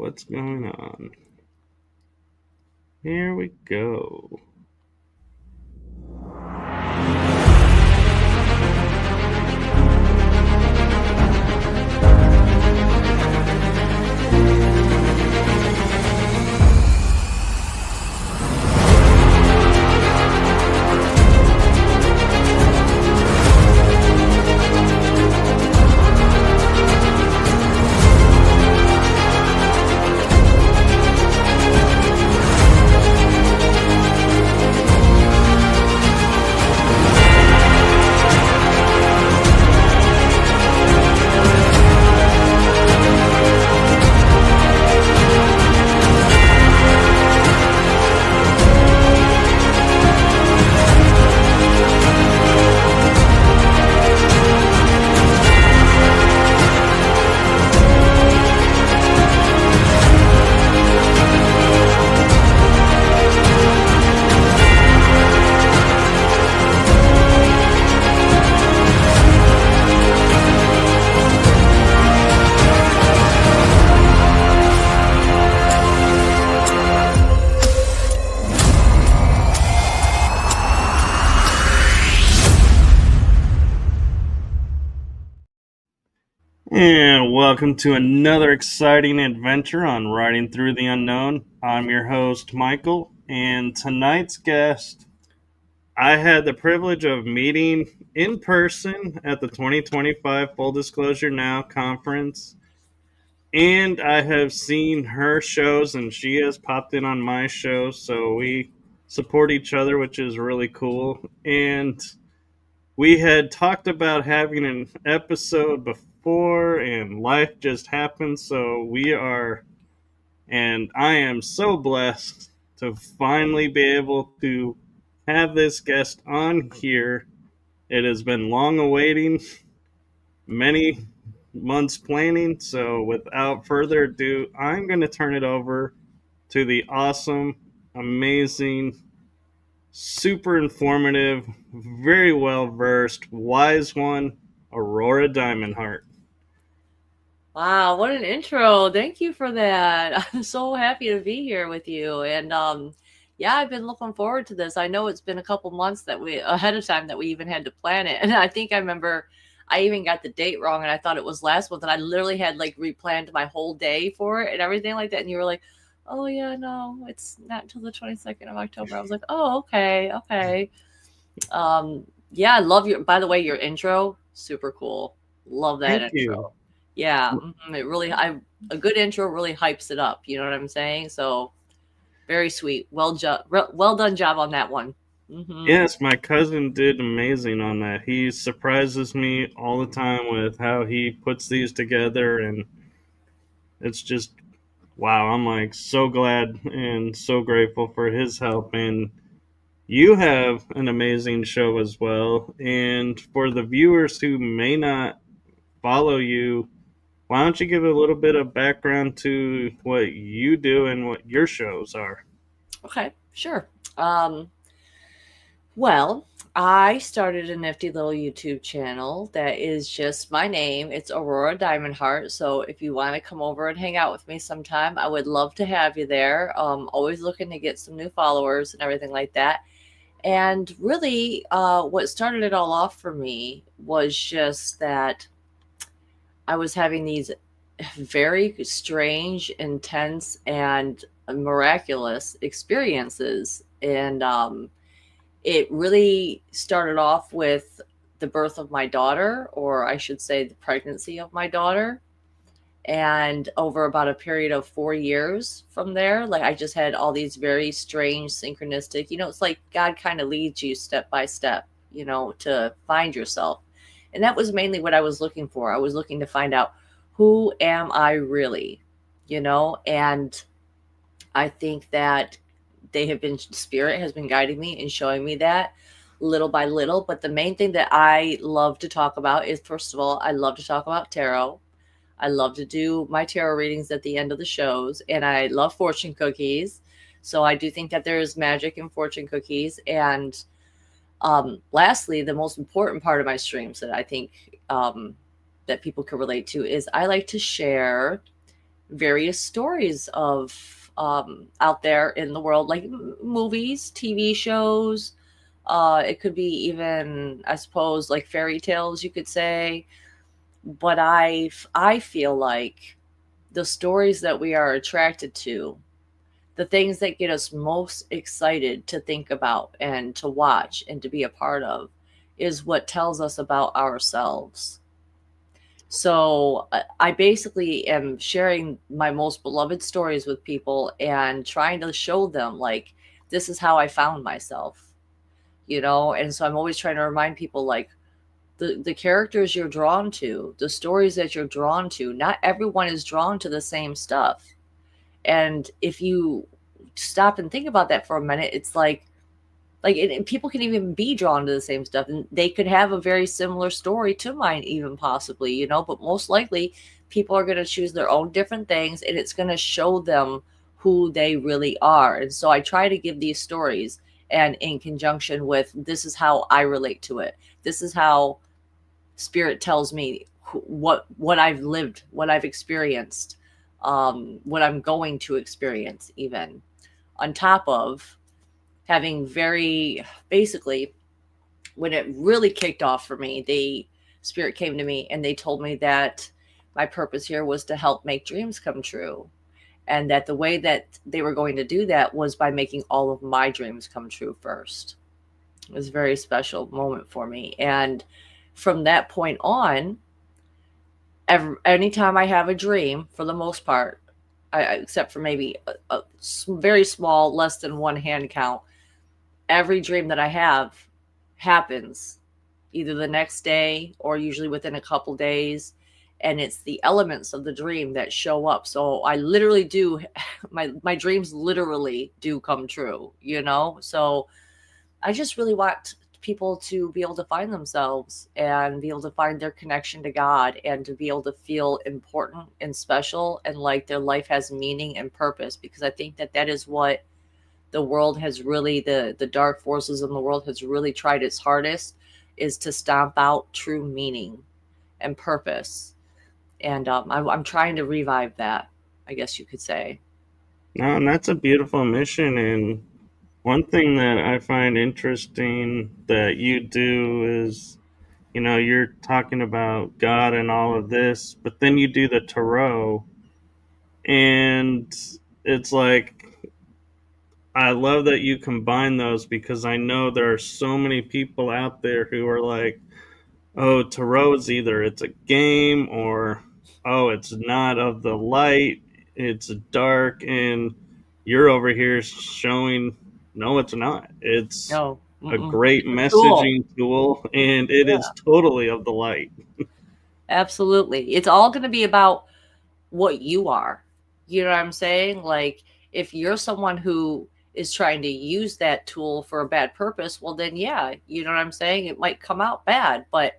what's going on? Here we go. And welcome to another exciting adventure on Riding Through the Unknown. I'm your host, Michael, and tonight's guest I had the privilege of meeting in person at the 2025 Full Disclosure Now conference. And I have seen her shows, and she has popped in on my show, so we support each other, which is really cool. And we had talked about having an episode before, and life just happened, so we are, and I am so blessed to finally be able to have this guest on here. It has been long awaiting, many months planning, so without further ado, I'm going to turn it over to the awesome, amazing, super informative, very well versed, wise one, Aurora Diamondheart. Wow, what an intro. Thank you for that. I'm so happy to be here with you. And yeah, I've been looking forward to this. I know it's been a couple months that we ahead of time that we even had to plan it. And I think I remember I even got the date wrong and I thought it was last month and I literally had like replanned my whole day for it and everything like that. And you were like, "Oh yeah, no, it's not until the 22nd of October." I was like, "Oh, okay, okay." Yeah, I love your by the way, your intro, super cool. Love that Thank you. intro. Yeah, it really I a good intro really hypes it up, you know what I'm saying? So, very sweet. Well done job on that one. Mhm. Yes, my cousin did amazing on that. He surprises me all the time with how he puts these together, and it's just wow. I'm like so glad and so grateful for his help. And you have an amazing show as well. And for the viewers who may not follow you, why don't you give a little bit of background to what you do and what your shows are? Okay, sure. Um Well, I started a nifty little YouTube channel that is just my name. It's Aurora Diamondheart. So if you want to come over and hang out with me sometime, I would love to have you there. Always looking to get some new followers and everything like that. And really, what started it all off for me was just that I was having these very strange, intense, and miraculous experiences. And it really started off with the birth of my daughter, or I should say, the pregnancy of my daughter. And over about a period of 4 years from there, like I just had all these very strange, synchronistic, it's like God kind of leads you step by step, to find yourself. And that was mainly what I was looking for. I was looking to find out, who am I really, and I think that spirit has been guiding me and showing me that little by little. But the main thing that I love to talk about is, first of all, I love to talk about tarot. I love to do my tarot readings at the end of the shows, and I love fortune cookies. So I do think that there is magic in fortune cookies. And lastly, the most important part of my streams that I think that people can relate to is I like to share various stories of out there in the world, like movies, TV shows. It could be even, I suppose, like fairy tales, you could say. But I feel like the stories that we are attracted to, the things that get us most excited to think about and to watch and to be a part of, is what tells us about ourselves. So I basically am sharing my most beloved stories with people and trying to show them, like, this is how I found myself, you know? And so I'm always trying to remind people, like, the characters you're drawn to, the stories that you're drawn to, not everyone is drawn to the same stuff. And if you stop and think about that for a minute, it's like and people can even be drawn to the same stuff, and they could have a very similar story to mine, even possibly, you know, but most likely people are going to choose their own different things, and it's going to show them who they really are. And so I try to give these stories, and in conjunction with, this is how I relate to it, this is how spirit tells me what I've lived, what I've experienced, what I'm going to experience, even on top of having very basically, when it really kicked off for me, the spirit came to me and they told me that my purpose here was to help make dreams come true, and that the way that they were going to do that was by making all of my dreams come true first. It was a very special moment for me. And from that point on, anytime I have a dream, for the most part, except for maybe a very small, less than one hand count, every dream that I have happens either the next day or usually within a couple days. And it's the elements of the dream that show up. So I literally do, my dreams literally do come true, you know? So I just really want people to be able to find themselves and be able to find their connection to God, and to be able to feel important and special, and like their life has meaning and purpose. Because I think that that is what the world has really, the dark forces in the world has really tried its hardest, is to stomp out true meaning and purpose. And I'm trying to revive that, I guess you could say. No, and that's a beautiful mission. And one thing that I find interesting that you do is, you're talking about God and all of this, but then you do the tarot, and it's like, I love that you combine those, because I know there are so many people out there who are like, oh, tarot is either it's a game, or oh, it's not of the light, it's dark. And you're over here showing, no, it's not. It's No, a mm-mm. great It's a tool. messaging tool, and it is Yeah, totally of the light. absolutely. It's all going to be about what you are. You know what I'm saying? Like, if you're someone who is trying to use that tool for a bad purpose, well, then, yeah, you know what I'm saying? It might come out bad. But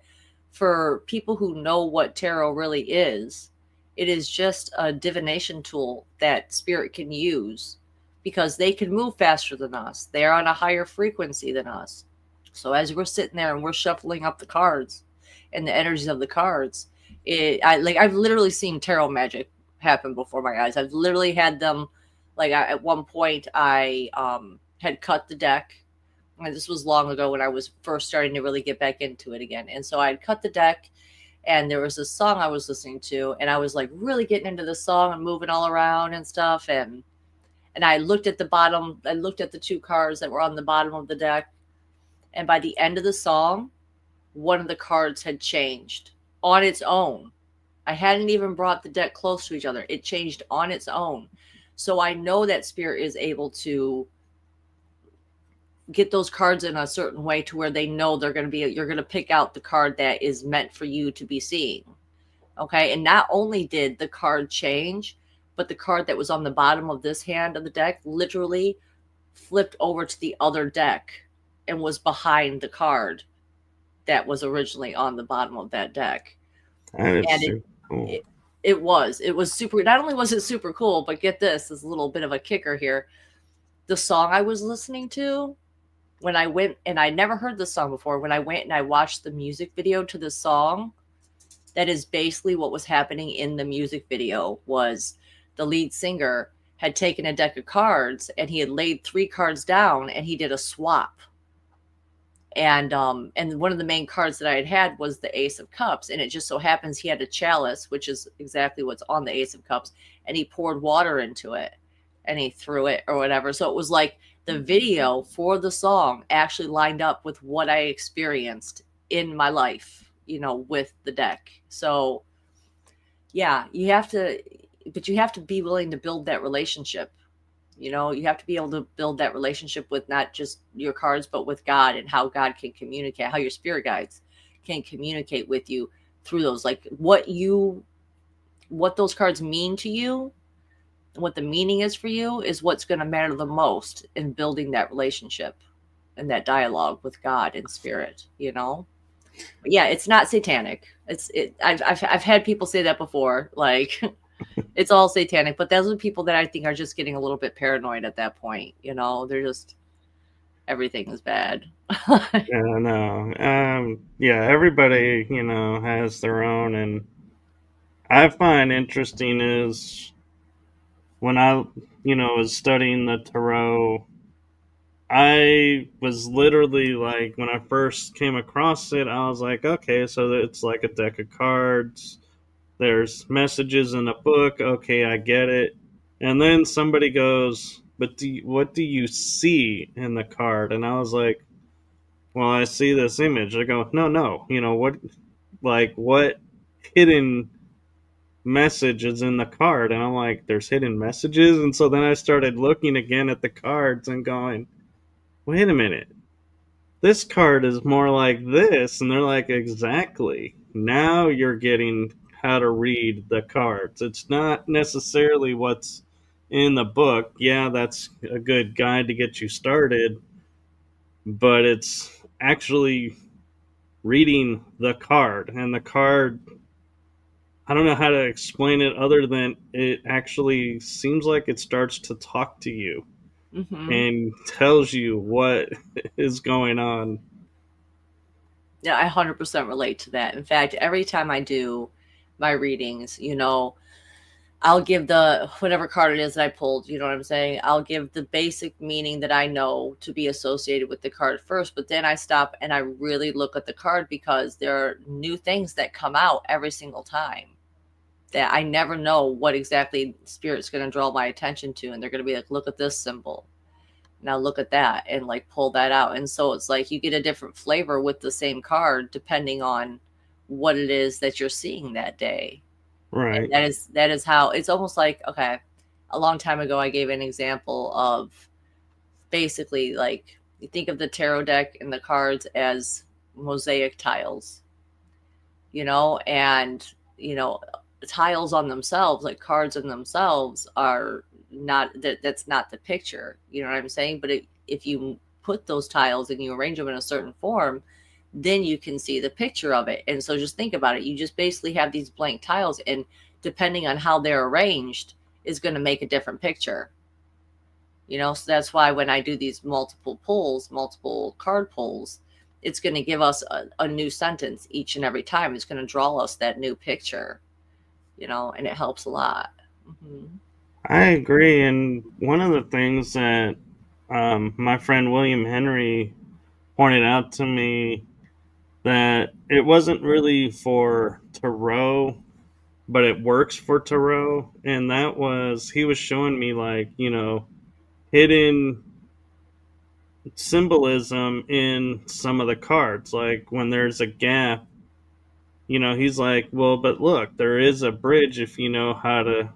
for people who know what tarot really is, it is just a divination tool that spirit can use, because they can move faster than us. They're on a higher frequency than us. So as we're sitting there and we're shuffling up the cards and the energies of the cards, I've literally seen tarot magic happen before my eyes. I've literally had them, like, at one point I had cut the deck. And this was long ago when I was first starting to really get back into it again. And so I'd cut the deck, and there was this song I was listening to, and I was like really getting into the song and moving all around and stuff. And I looked at the bottom, I looked at the two cards that were on the bottom of the deck, and by the end of the song, one of the cards had changed on its own. I hadn't even brought the deck close to each other. It changed on its own. So I know that spirit is able to get those cards in a certain way to where they know you're going to pick out the card that is meant for you to be seeing. Okay. And not only did the card change, but the card that was on the bottom of this hand of the deck literally flipped over to the other deck and was behind the card that was originally on the bottom of that deck. That is And super cool. it, it was super, not only was it super cool, but get this a little bit of a kicker here. The song I was listening to, when I went, and I never heard this song before, when I went and I watched the music video to the song, that is basically what was happening in the music video. Was the lead singer, had taken a deck of cards and he had laid 3 cards down and he did a swap. And one of the main cards that I had was the Ace of Cups, and it just so happens he had a chalice, which is exactly what's on the Ace of Cups, and he poured water into it and he threw it or whatever. So it was like the video for the song actually lined up with what I experienced in my life, with the deck. So yeah, but you have to be willing to build that relationship. You have to be able to build that relationship with not just your cards, but with God, and how God can communicate, how your spirit guides can communicate with you through those. Like what those cards mean to you, what the meaning is for you, is what's going to matter the most in building that relationship and that dialogue with God and spirit. But yeah, it's not satanic. I've had people say that before, like it's all satanic, but those are people that I think are just getting a little bit paranoid at that point. They're just, everything is bad. Yeah, no. Yeah, everybody, has their own, and I find interesting is when I, was studying the tarot, I was literally like, when I first came across it, I was like, okay, so it's like a deck of cards. There's messages in a book. Okay, I get it. And then somebody goes, but what do you see in the card? And I was like, well, I see this image. I go, no, no. What hidden message is in the card? And I'm like, there's hidden messages. And so then I started looking again at the cards and going, wait a minute, this card is more like this. And they're like, exactly. Now you're getting how to read the cards. It's not necessarily what's in the book. Yeah, that's a good guide to get you started, but it's actually reading the card. And the card, I don't know how to explain it other than it actually seems like it starts to talk to you Hmm. and tells you what is going on. Yeah, I 100% relate to that. In fact, every time I do my readings, I'll give the whatever card it is that I pulled, you know what I'm saying? I'll give the basic meaning that I know to be associated with the card first, but then I stop and I really look at the card, because there are new things that come out every single time that I never know what exactly spirit's going to draw my attention to. And they're going to be like, look at this symbol. Now look at that, and like pull that out. And so it's like you get a different flavor with the same card depending on what it is that you're seeing that day. And Right. that is how it's almost like, okay, a long time ago I gave an example of basically like you think of the tarot deck and the cards as mosaic tiles, and tiles on themselves, like cards in themselves, are not that's not the picture, you know what I'm saying? But if you put those tiles and you arrange them in a certain form, then you can see the picture of it. And so just think about it, you just basically have these blank tiles, and depending on how they're arranged is going to make a different picture. So that's why when I do these multiple card pulls, it's going to give us a new sentence each and every time. It's going to draw us that new picture, and it helps a lot. Hmm. I agree. And one of the things that my friend William Henry pointed out to me, that it wasn't really for tarot, but it works for tarot. And that was, he was showing me, like, hidden symbolism in some of the cards. Like when there's a gap, he's like, well, but look, there is a bridge if you know how to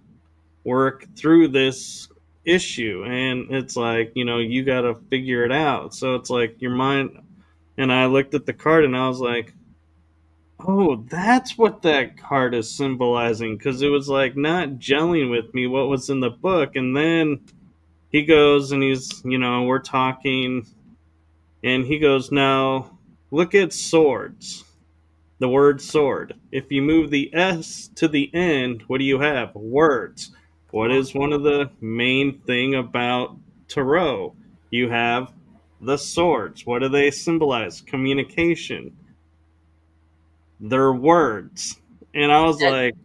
work through this issue. And it's like, you got to figure it out. So it's like your mind. And I looked at the card and I was like, oh, that's what that card is symbolizing. Because it was like not gelling with me what was in the book. And then he goes and he's, we're talking. And he goes, now look at swords. The word sword. If you move the S to the end, what do you have? Words. What is one of the main thing about tarot? You have the swords. What do they symbolize? Communication. They're words. And I was That, like,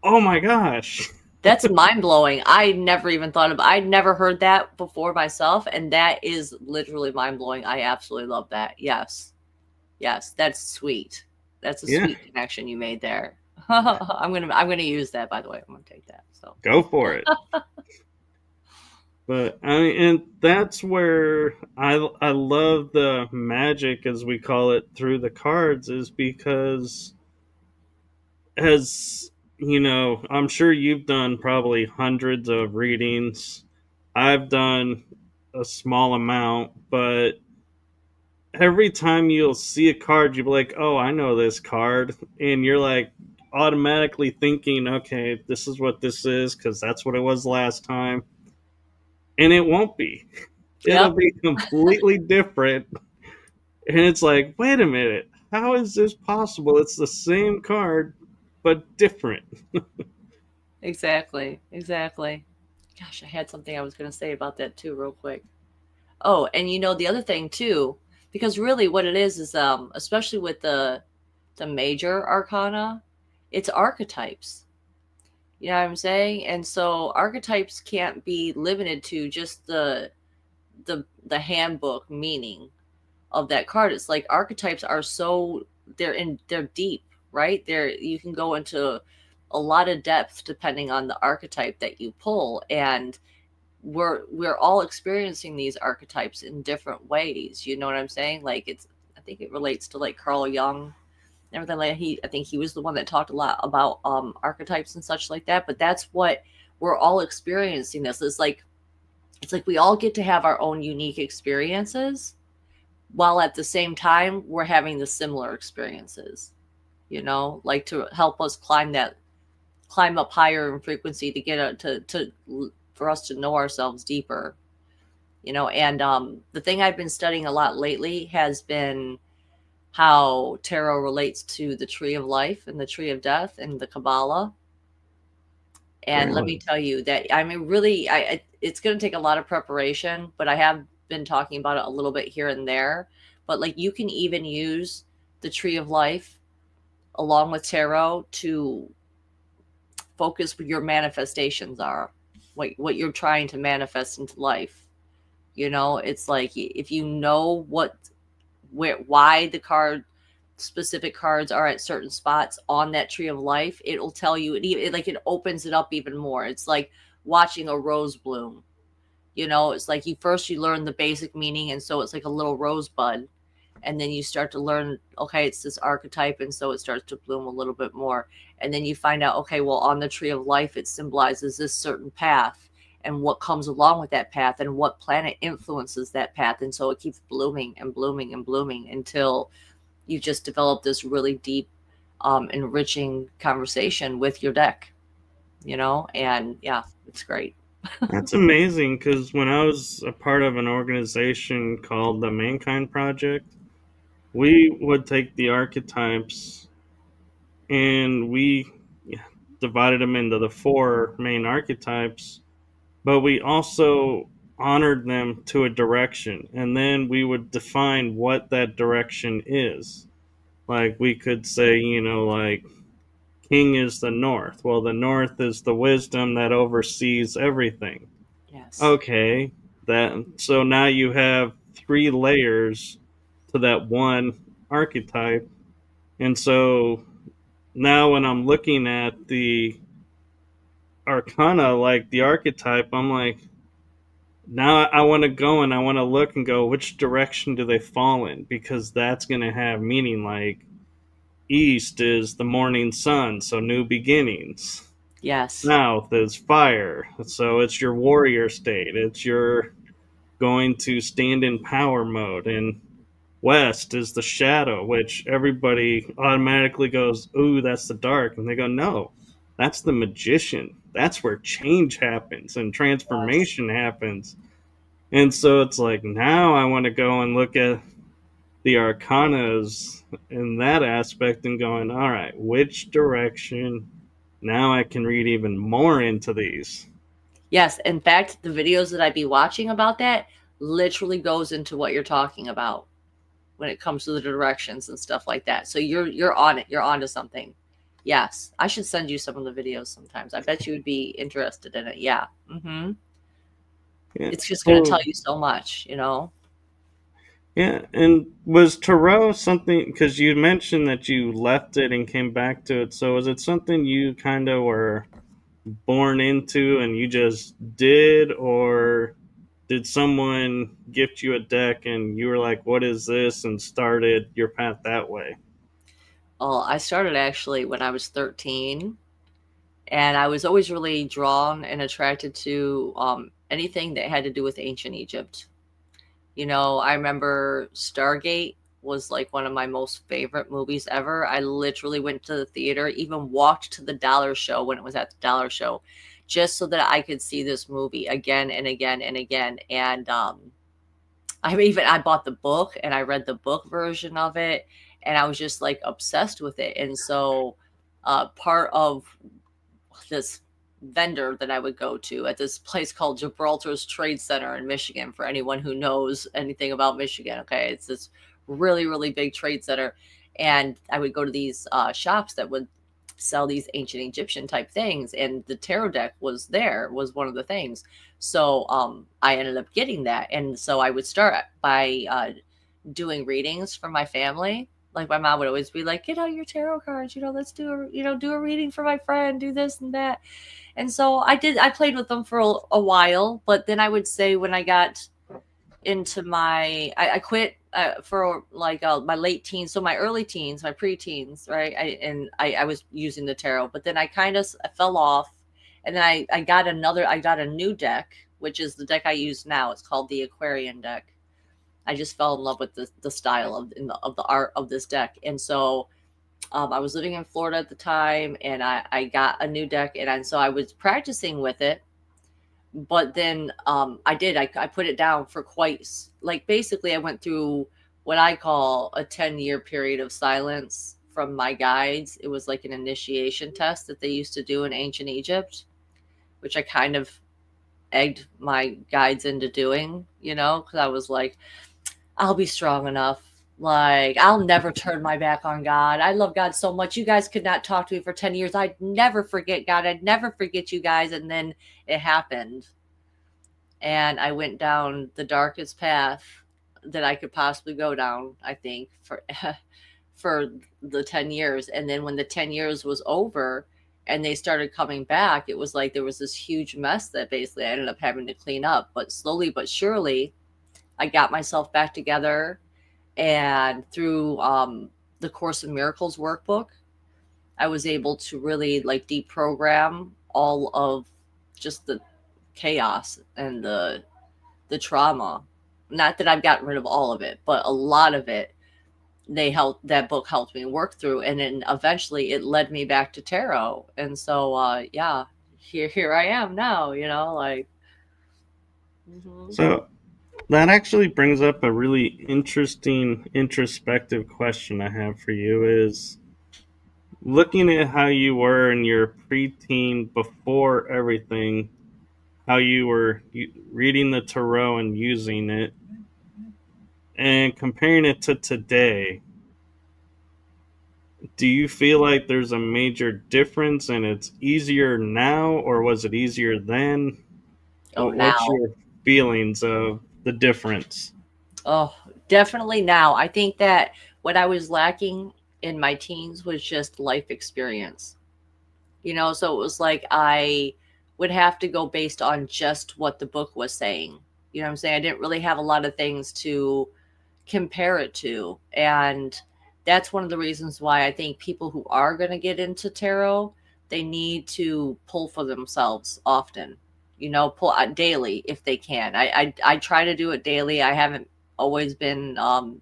oh my gosh. That's mind blowing. I never even thought of. I'd never heard that before myself, and that is literally mind blowing. I absolutely love that. Yes, yes, that's sweet. That's a Yeah, sweet connection you made there. I'm gonna use that. By the way, I'm gonna take that. So go for it. But I mean, and that's where I love the magic, as we call it, through the cards, is because, as you know, I'm sure you've done probably hundreds of readings. I've done a small amount, but every time you'll see a card, you'll be like, "Oh, I know this card," and you're like automatically thinking, "Okay, this is what this is because that's what it was last time," and it won't be. It'll yep, be completely different, and it's like, wait a minute, how is this possible? It's the same card, but different. exactly, exactly. Gosh, I had something I was gonna say about that too, real quick. Oh, and the other thing too, because really what it is especially with the major arcana, it's archetypes. You know what I'm saying? And so archetypes can't be limited to just the handbook meaning of that card. It's like archetypes are so they're deep, right? You can go into a lot of depth depending on the archetype that you pull, and we're all experiencing these archetypes in different ways. You know what I'm saying? Like I think it relates to like Carl Jung and everything. Like I think he was the one that talked a lot about archetypes and such like that. But that's what we're all experiencing. This it's like we all get to have our own unique experiences, while at the same time we're having the similar experiences. Like to help us climb up higher in frequency to get to for us to know ourselves deeper. And the thing I've been studying a lot lately has been how tarot relates to the tree of life and the tree of death and the Kabbalah. And let me Really? tell you that, I mean, really, it's going to take a lot of preparation, but I have been talking about it a little bit here and there. But like, you can even use the tree of life along with tarot to focus what your manifestations are, what you're trying to manifest into life. It's like if you know why the specific cards are at certain spots on that tree of life, it'll tell you. It opens it up even more. It's like watching a rose bloom. It's like you learn the basic meaning, and so it's like a little rosebud, and then you start to learn, okay, it's this archetype, and so it starts to bloom a little bit more, and then you find out, okay, well, on the tree of life it symbolizes this certain path and what comes along with that path and what planet influences that path, and so it keeps blooming and blooming and blooming until you just develop this really deep, enriching conversation with your deck. And yeah, it's great. That's amazing because when I was a part of an organization called the Mankind Project, we would take the archetypes and we divided them into the four main archetypes, but we also honored them to a direction, and then we would define what that direction is. Like we could say, like king is the north. Well, the north is the wisdom that oversees everything. Yes. Okay, that so now you have three layers to that one archetype, and so now when I'm looking at the arcana, like the archetype, I'm like, now I want to go and I want to look and go, which direction do they fall in? Because that's going to have meaning. Like, east is the morning sun, so new beginnings. Yes. South is fire, so it's your warrior state. It's your going to stand in power mode. And west is the shadow, which everybody automatically goes, ooh, that's the dark. And they go, no, that's the magician. That's where change happens and Yes. transformation happens. And so it's like, now I want to go and look at the arcanas in that aspect and going, all right, which direction? Now I can read even more into these. Yes. In fact, the videos that I'd be watching about that literally goes into what you're talking about when it comes to the directions and stuff like that. So you're on it. You're onto something. Yes, I should send you some of the videos sometimes. I bet you would be interested in it. Yeah. Yeah. It's just going to tell Well, you so much, you know? yeah. And was tarot something, because you mentioned that you left it and came back to it? So was it something you kind of were born into and you just did, or did someone gift you a deck and you were like, what is this, and started your path that way? Well, I started actually when I was 13, and I was always really drawn and attracted to anything that had to do with ancient Egypt. You know, I remember Stargate was like one of my most favorite movies ever. I literally went to the theater, even walked to the dollar show when it was at the dollar show, just so that I could see this movie again and again and again. And I bought the book and I read the book version of it, and I was just like obsessed with it. And so part of this vendor that I would go to at this place called Gibraltar's Trade Center in Michigan, for anyone who knows anything about Michigan. Okay. It's this really, really big trade center. And I would go to these shops that would sell these ancient Egyptian type things. And the tarot deck was one of the things. So I ended up getting that. And so I would start by doing readings for my family. Like my mom would always be like, get out your tarot cards, let's do a reading for my friend, do this and that. And so I played with them for a while, but then I would say when I got into I quit for like my late teens, so my early teens, my preteens, right? I was using the tarot, but then I kind of fell off, and then I got a new deck, which is the deck I use now. It's called the Aquarian deck. I just fell in love with the style of the art of this deck, and so I was living in Florida at the time, and I got a new deck, and so I was practicing with it. But then I put it down for like basically I went through what I call a 10-year period of silence from my guides. It was like an initiation test that they used to do in ancient Egypt, which I kind of egged my guides into doing, because I was like, I'll be strong enough. Like, I'll never turn my back on God. I love God so much. You guys could not talk to me for 10 years. I'd never forget God. I'd never forget you guys. And then it happened. And I went down the darkest path that I could possibly go down, I think, for for the 10 years. And then when the 10 years was over and they started coming back, it was like there was this huge mess that basically I ended up having to clean up. But slowly but surely, I got myself back together, and through the Course in Miracles workbook, I was able to really like deprogram all of just the chaos and the trauma. Not that I've gotten rid of all of it, but a lot of it, that book helped me work through, and then eventually it led me back to tarot. And so yeah, here I am now, like. Mhm. So that actually brings up a really interesting introspective question I have for you: is looking at how you were in your preteen before everything, how you were reading the tarot and using it, and comparing it to today, do you feel like there's a major difference and it's easier now, or was it easier then? Oh, What's now. your feelings of the difference? Oh, definitely now. I think that what I was lacking in my teens was just life experience. So it was like I would have to go based on just what the book was saying. You know what I'm saying? I didn't really have a lot of things to compare it to. And that's one of the reasons why I think people who are going to get into tarot, they need to pull for themselves often. Pull out daily if they can. I try to do it daily. I haven't always been on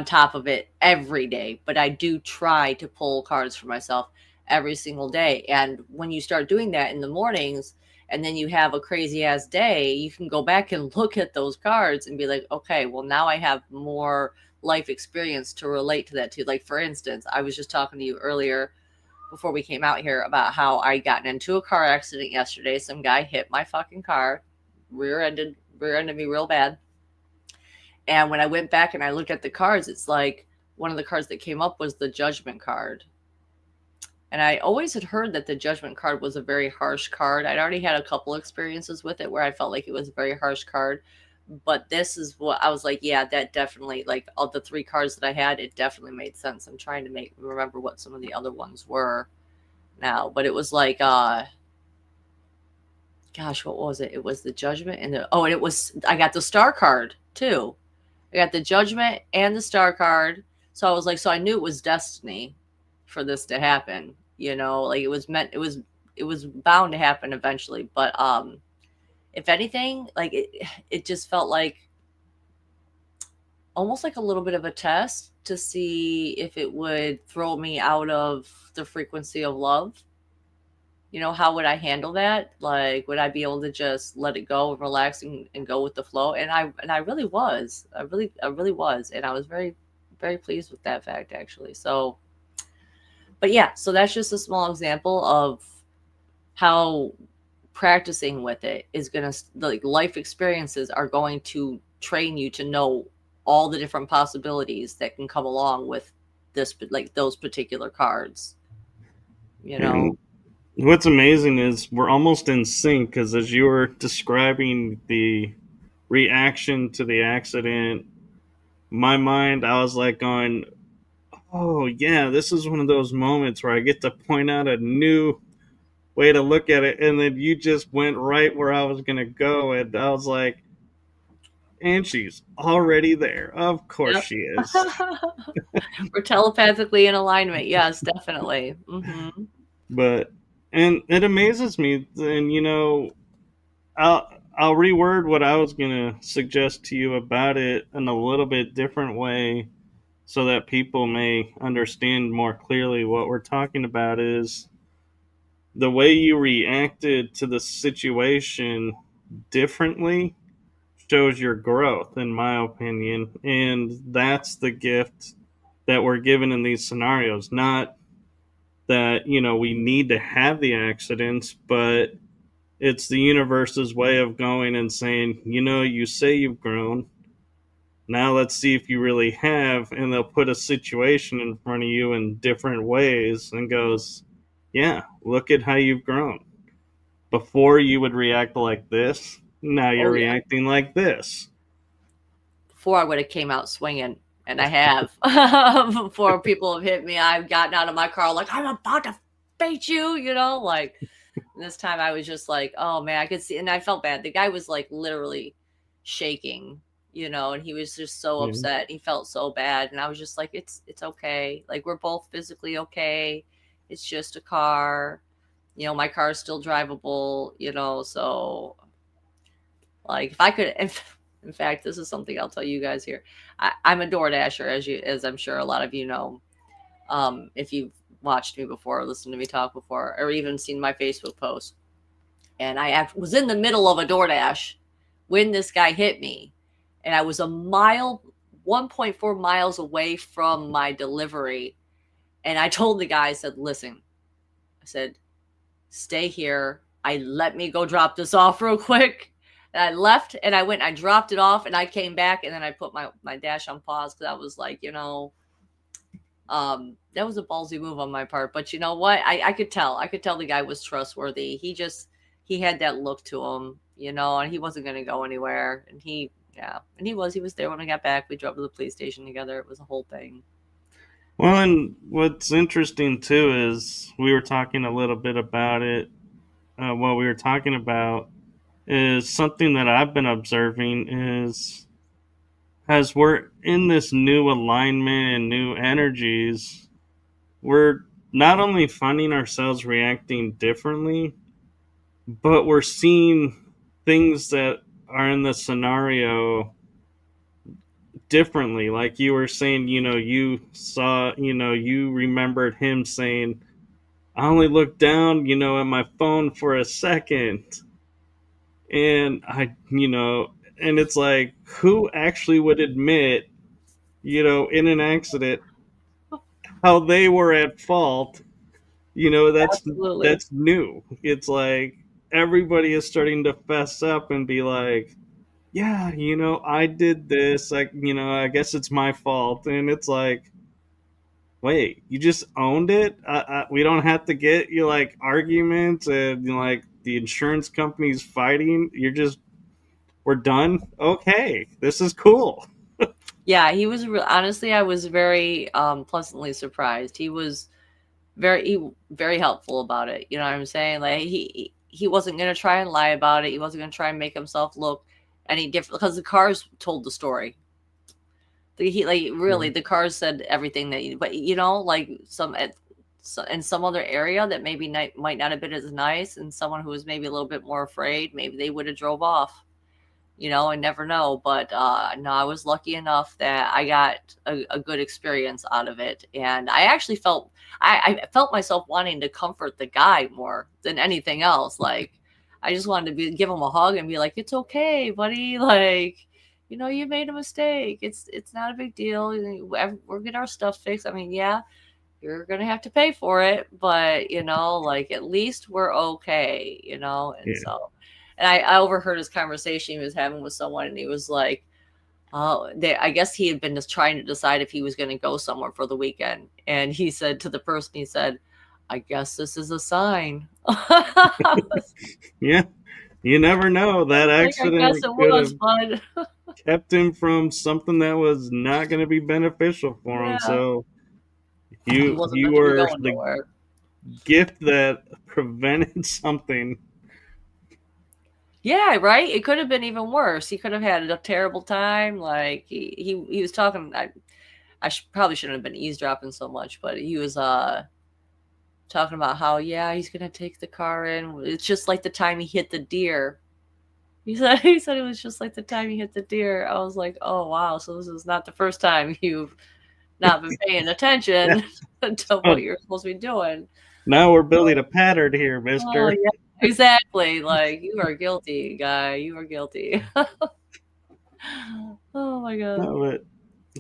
top of it every day, but I do try to pull cards for myself every single day. And when you start doing that in the mornings, and then you have a crazy ass day, you can go back and look at those cards and be like, okay, well, now I have more life experience to relate to that to. Like, for instance, I was just talking to you earlier before we came out here about how I got into a car accident yesterday. Some guy hit my fucking car, rear ended me real bad. And when I went back and I looked at the cards, it's like one of the cards that came up was the Judgment card. And I always had heard that the judgment card was a very harsh card. I'd already had a couple experiences with it where I felt like it was a very harsh card. But this is what I was like, yeah, that definitely, like, all the three cards that I had, it definitely made sense. I'm trying to remember what some of the other ones were now, but it was like, gosh, what was it? It was the judgment and and it was, I got the star card too. I got the judgment and the star card. So I was like, so I knew it was destiny for this to happen. Like, it was bound to happen eventually. But if anything, like, it just felt like almost like a little bit of a test to see if it would throw me out of the frequency of love. How would I handle that? Like, would I be able to just let it go and relax and go with the flow? And I really was. I really was. And I was very, very pleased with that fact, actually. So, but yeah, so that's just a small example of how practicing with it is going to, like, life experiences are going to train you to know all the different possibilities that can come along with this, like, those particular cards, you know? And what's amazing is we're almost in sync because as you were describing the reaction to the accident, my mind, I was like going, oh, yeah, this is one of those moments where I get to point out a new way to look at it. And then you just went right where I was going to go. And I was like, and she's already there. Of course Yep. she is. We're telepathically in alignment. Yes, definitely. But, and it amazes me. And, I'll, I'll reword what I was going to suggest to you about it in a little bit different way so that people may understand more clearly what we're talking about is the way you reacted to the situation differently shows your growth, in my opinion. And that's the gift that we're given in these scenarios. Not that, we need to have the accidents, but it's the universe's way of going and saying, you say you've grown. Now let's see if you really have. And they'll put a situation in front of you in different ways and goes, yeah, look at how you've grown. Before you would react like this, now you're Oh yeah. reacting like this. Before I would have came out swinging, and I have. Before people have hit me, I've gotten out of my car like, I'm about to face you. Like, this time I was just like, oh man, I could see, and I felt bad. The guy was like literally shaking, and he was just so Yeah. upset. He felt so bad, and I was just like, it's okay. Like, we're both physically okay. It's just a car. My car is still drivable. So, like, if I could, in fact, this is something I'll tell you guys here. I'm a Door Dasher, as I'm sure a lot of you know. If you've watched me before, or listened to me talk before, or even seen my Facebook post, and I was in the middle of a DoorDash when this guy hit me, and I was 1.4 miles away from my delivery, and I told the guy, I said, "Listen," I said, "stay here. Let me go drop this off real quick." And I left and I went and I dropped it off and I came back and then I put my dash on pause because I was like, that was a ballsy move on my part. But you know what? I could tell. I could tell the guy was trustworthy. He had that look to him, and he wasn't gonna go anywhere. And he was there when I got back. We drove to the police station together. It was a whole thing. Well, and what's interesting too is we were talking a little bit about it. What we were talking about is something that I've been observing is as we're in this new alignment and new energies, we're not only finding ourselves reacting differently, but we're seeing things that are in the scenario differently. Like you were saying, you saw, you remembered him saying, I only looked down, at my phone for a second. And and it's like, who actually would admit, in an accident, how they were at fault? Absolutely. That's new. It's like everybody is starting to fess up and be like, yeah, I did this. Like, I guess it's my fault. And it's like, wait, you just owned it? We don't have to get you like arguments and like the insurance companies fighting. You're just we're done. Okay, this is cool. Yeah, he was honestly, I was very pleasantly surprised. He was very helpful about it. You know what I'm saying? Like he wasn't gonna try and lie about it. He wasn't gonna try and make himself look any different because the cars told the story. He like really Yeah, the cars said everything that you, but you know, like in some other area that maybe might not have been as nice, and someone who was maybe a little bit more afraid, maybe they would have drove off. You know, I never know. But no, I was lucky enough that I got a good experience out of it, and I actually I felt myself wanting to comfort the guy more than anything else. Like I just wanted to give him a hug and be like, "It's okay, buddy. Like, you know, you made a mistake. It's not a big deal. We're getting our stuff fixed. I mean, yeah, you're gonna have to pay for it, but you know, like at least we're okay, you know." And yeah. so, and I overheard his conversation he was having with someone, and he was like, "Oh, I guess he had been just trying to decide if he was going to go somewhere for the weekend." And he said to the person, he said, "I guess this is a sign." I was Yeah, you never know. That like, "I guess accident it could was, have bud." kept him from something that was not going to be beneficial for him. Yeah, So he wasn't you meant to be were going the nowhere. gift that prevented something. Yeah, right. It could have been even worse. He could have had a terrible time. Like he was talking. Probably shouldn't have been eavesdropping so much, but he was talking about how yeah he's gonna take the car in. It's just like the time he hit the deer. He said it was just like the time he hit the deer. I was like, oh wow, so this is not the first time you've not been paying Yeah. attention to Oh, what you're supposed to be doing. now we're building a So, pattern here, oh mister. yeah, exactly. Like you are guilty, guy. You are guilty. Oh my god. No, but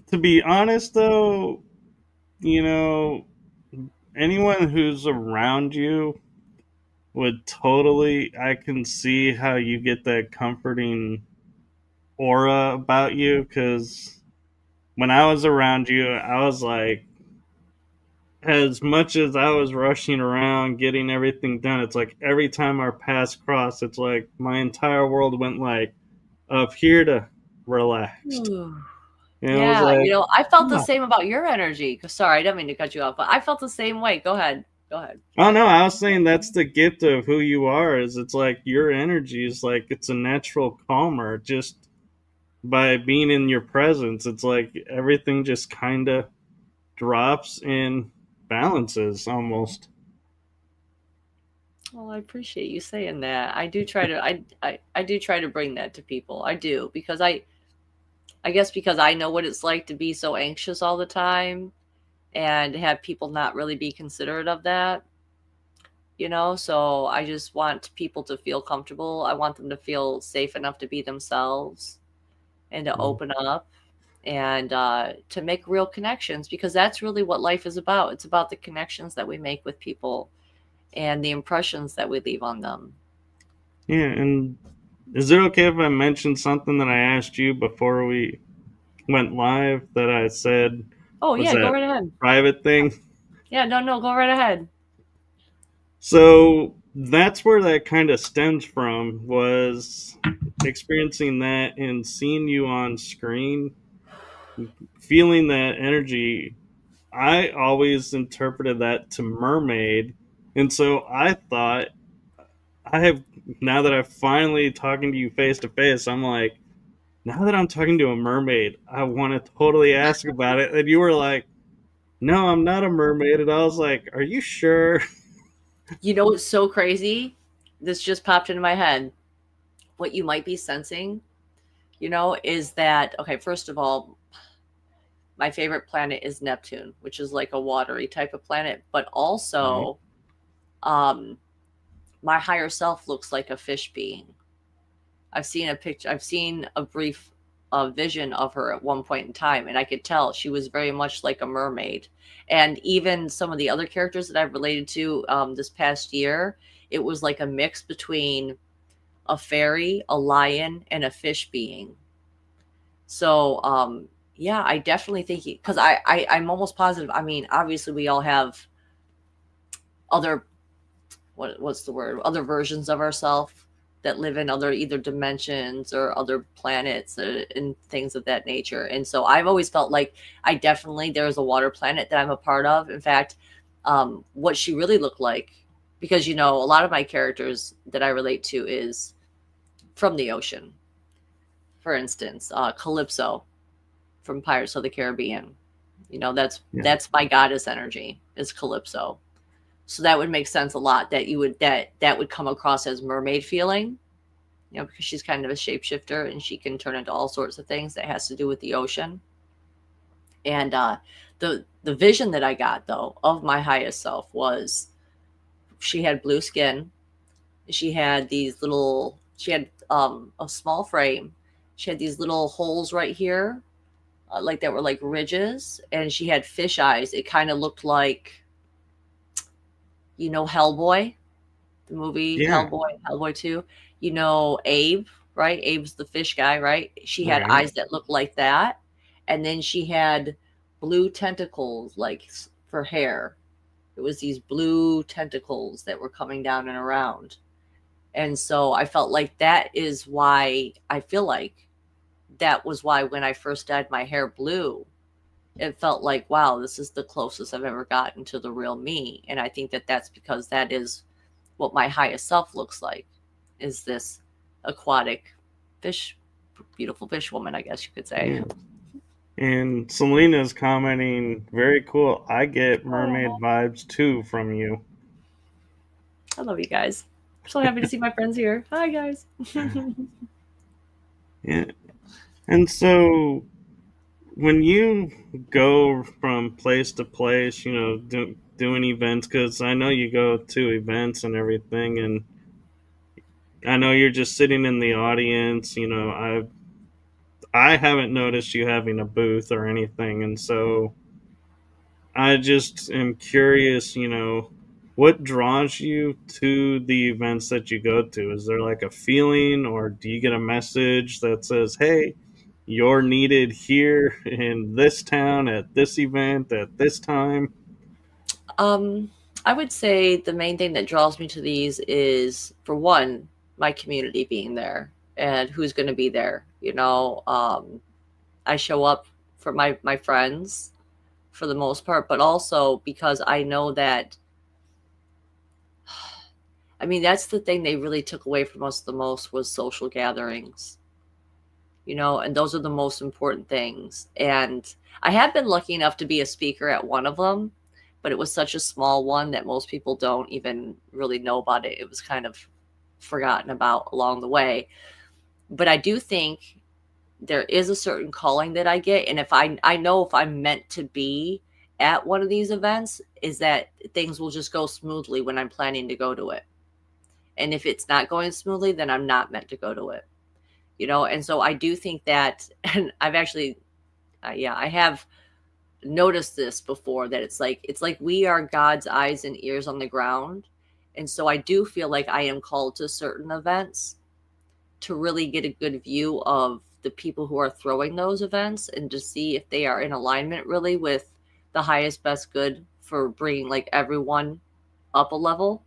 to be honest, though, you know, anyone who's around you would totally, I can see how you get that comforting aura about you because when I was around you, I was like, as much as I was rushing around getting everything done, it's like every time our paths crossed, it's like my entire world went like up here to relaxed. Whew. And I was Yeah, like, you know, I felt the oh, same about your energy. Sorry, I didn't mean to cut you off, but I felt the same way. Go ahead. Go ahead. oh no, I was saying that's the gift of who you are, is it's like your energy is like it's a natural calmer just by being in your presence. It's like everything just kind of drops and balances almost. Well, I appreciate you saying that. I do try to I do try to bring that to people. I do because I guess because I know what it's like to be so anxious all the time and have people not really be considerate of that, you know? So I just want people to feel comfortable. I want them to feel safe enough to be themselves and to Mm. open up and to make real connections because that's really what life is about. It's about the connections that we make with people and the impressions that we leave on them. Yeah, and is it okay if I mention something that I asked you before we went live that I said Oh, was yeah, go that right ahead. private thing? Yeah, no, no, go right ahead. So that's where that kind of stems from, was experiencing that and seeing you on screen, feeling that energy. I always interpreted that to mermaid. And so I thought, I have, now that I'm finally talking to you face to face, I'm like, now that I'm talking to a mermaid, I want to totally ask about it. And you were like, no, I'm not a mermaid. And I was like, are you sure? You know what's so crazy? This just popped into my head. What you might be sensing, you know, is that, okay, first of all, my favorite planet is Neptune, which is like a watery type of planet, but Right. also, um, my higher self looks like a fish being. I've seen a picture, I've seen a brief vision of her at one point in time, and I could tell she was very much like a mermaid. And even some of the other characters that I've related to this past year, it was like a mix between a fairy, a lion, and a fish being. So, Yeah, I definitely think because I'm almost positive. I mean, obviously we all have other what's the word, other versions of ourselves that live in other either dimensions or other planets and things of that nature. And so I've always felt like I definitely, there's a water planet that I'm a part of. In fact, what she really looked like, because a lot of my characters that I relate to is from the ocean. For instance, Calypso from Pirates of the Caribbean. That's Yeah. my goddess energy is Calypso. So that would make sense a lot that you would that would come across as mermaid feeling, because she's kind of a shapeshifter and she can turn into all sorts of things that has to do with the ocean. And the vision that I got though of my highest self was she had blue skin. She had a small frame. She had these little holes right here, like that were like ridges, and she had fish eyes. It kind of looked like, Hellboy, the movie Yeah. Hellboy 2, Abe, right? Abe's the fish guy, right? She had Right. eyes that looked like that. And then she had blue tentacles, like for hair. It was these blue tentacles that were coming down and around. And so I felt like that is why I feel like that was why when I first dyed my hair blue, it felt like, wow, this is the closest I've ever gotten to the real me. And I think that that's because that is what my highest self looks like, is this aquatic fish, beautiful fish woman, I guess you could say. Yeah. And Selena's commenting, very cool. I get mermaid Oh, vibes too from you. I love you guys. I'm so happy to see my friends here. Hi, guys. Yeah. And so when you go from place to place, doing events, because I know you go to events and everything, and I know you're just sitting in the audience. I haven't noticed you having a booth or anything, and so I just am curious. What draws you to the events that you go to? Is there like a feeling, or do you get a message that says, "Hey, you're needed here in this town at this event at this time"? um, I would say the main thing that draws me to these is, for one, my community being there and who's going to be there. I show up for my friends for the most part, but also because I know that, I mean, that's the thing they really took away from us the most was social gatherings, and those are the most important things. And I have been lucky enough to be a speaker at one of them, but it was such a small one that most people don't even really know about it. It was kind of forgotten about along the way. But I do think there is a certain calling that I get. And if I know if I'm meant to be at one of these events, is that things will just go smoothly when I'm planning to go to it. And if it's not going smoothly, then I'm not meant to go to it. And so I do think that, and I've actually, yeah, I have noticed this before, that it's like we are God's eyes and ears on the ground. And so I do feel like I am called to certain events to really get a good view of the people who are throwing those events and to see if they are in alignment really with the highest best good for bringing like everyone up a level.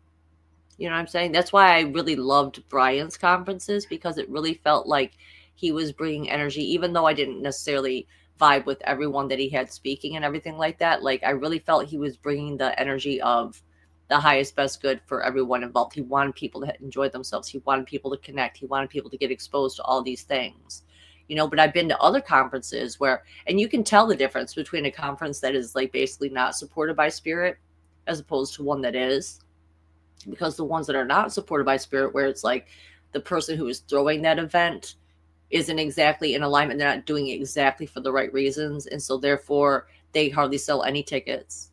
You know what I'm saying? That's why I really loved Brian's conferences, because it really felt like he was bringing energy, even though I didn't necessarily vibe with everyone that he had speaking and everything like that. Like, I really felt he was bringing the energy of the highest best good for everyone involved. He wanted people to enjoy themselves. He wanted people to connect. He wanted people to get exposed to all these things. But I've been to other conferences where, and you can tell the difference between a conference that is like basically not supported by spirit as opposed to one that is, because the ones that are not supported by spirit, where it's like the person who is throwing that event isn't exactly in alignment, they're not doing it exactly for the right reasons, and so therefore they hardly sell any tickets.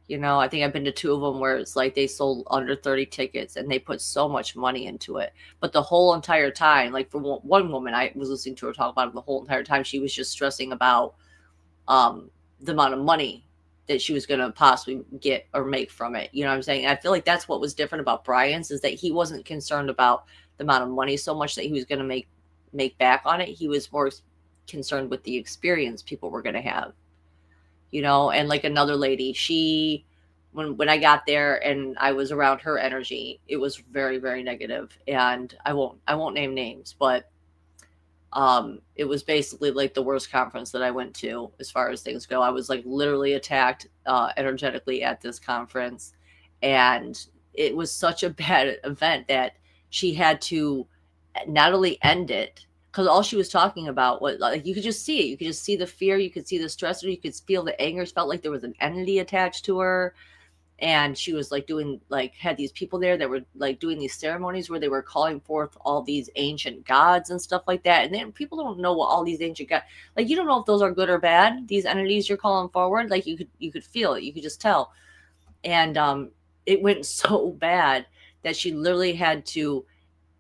I think I've been to two of them where it's like they sold under 30 tickets and they put so much money into it, but the whole entire time, like for one woman I was listening to her talk about it, the whole entire time she was just stressing about the amount of money that she was going to possibly get or make from it. You know what I'm saying? I feel like that's what was different about Brian's, is that he wasn't concerned about the amount of money so much that he was going to make back on it. He was more concerned with the experience people were going to have, you know. And like another lady, she, when I got there and I was around her energy, it was very, very negative. And I won't name names, but it was basically like the worst conference that I went to as far as things go. I was like literally attacked energetically at this conference, and it was such a bad event that she had to not only end it, because all she was talking about was like, you could just see it, you could just see the fear, you could see the stress, you could feel the anger. It felt like there was an entity attached to her. And she was like doing, like, had these people there that were like doing these ceremonies where they were calling forth all these ancient gods and stuff like that. And then people don't know what all these ancient gods, like, you don't know if those are good or bad, these entities you're calling forward. Like, you could feel it, you could just tell. And it went so bad that she literally had to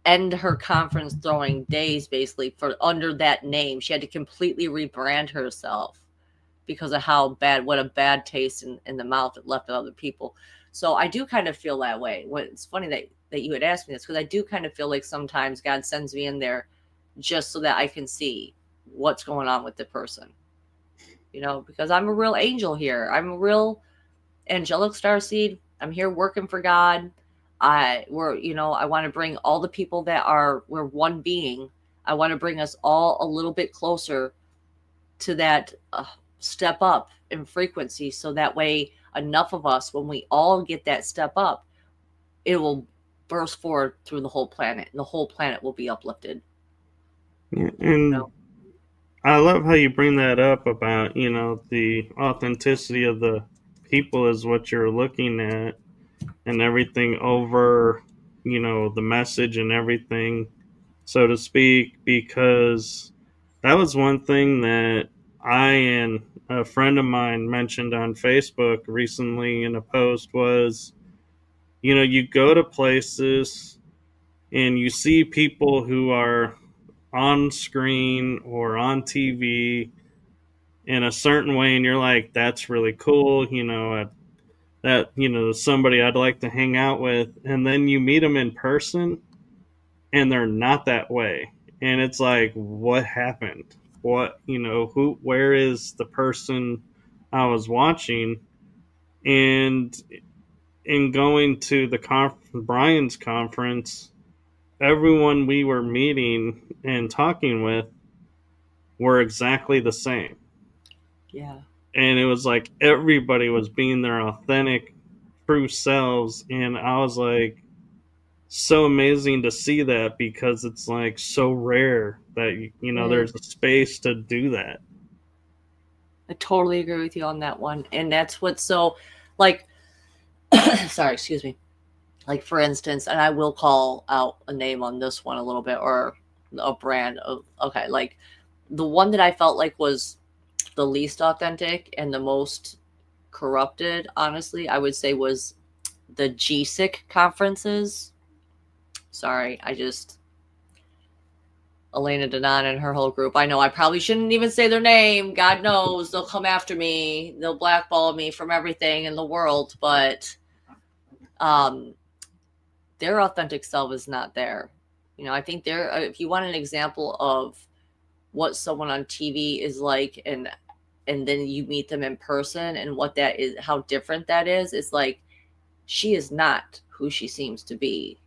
end her conference throwing days basically for under that name. She had to completely rebrand herself because of how bad, what a bad taste in the mouth it left with other people. So I do kind of feel that way. It's funny that you had asked me this, because I do kind of feel like sometimes God sends me in there just so that I can see what's going on with the person, you know, because I'm a real angel here. I'm a real angelic starseed. I'm here working for God. I want to bring all the people that we're one being. I want to bring us all a little bit closer to that step up in frequency, so that way enough of us, when we all get that step up, it will burst forward through the whole planet, and the whole planet will be uplifted. Yeah, You and know? I love how you bring that up about, the authenticity of the people is what you're looking at, and everything over, the message and everything, so to speak, because that was one thing that I and a friend of mine mentioned on Facebook recently in a post was, you go to places and you see people who are on screen or on TV in a certain way, and you're like, that's really cool, that, somebody I'd like to hang out with. And then you meet them in person and they're not that way. And it's like, what happened? What, where is the person I was watching? And in going to the Brian's conference, everyone we were meeting and talking with were exactly the same. Yeah. And it was like everybody was being their authentic, true selves. And I was like, so amazing to see that, because it's like so rare that, Mm, there's a space to do that. I totally agree with you on that one. And that's what's so, like, sorry, excuse me. Like, for instance, and I will call out a name on this one a little bit, or a brand of, okay, like the one that I felt like was the least authentic and the most corrupted, honestly, I would say was the GSIC conferences. Sorry, Elena Denon and her whole group. I know I probably shouldn't even say their name. God knows they'll come after me. They'll blackball me from everything in the world, but um, their authentic self is not there. You know, I think if you want an example of what someone on TV is like, and then you meet them in person and what that is, how different that is, it's like she is not who she seems to be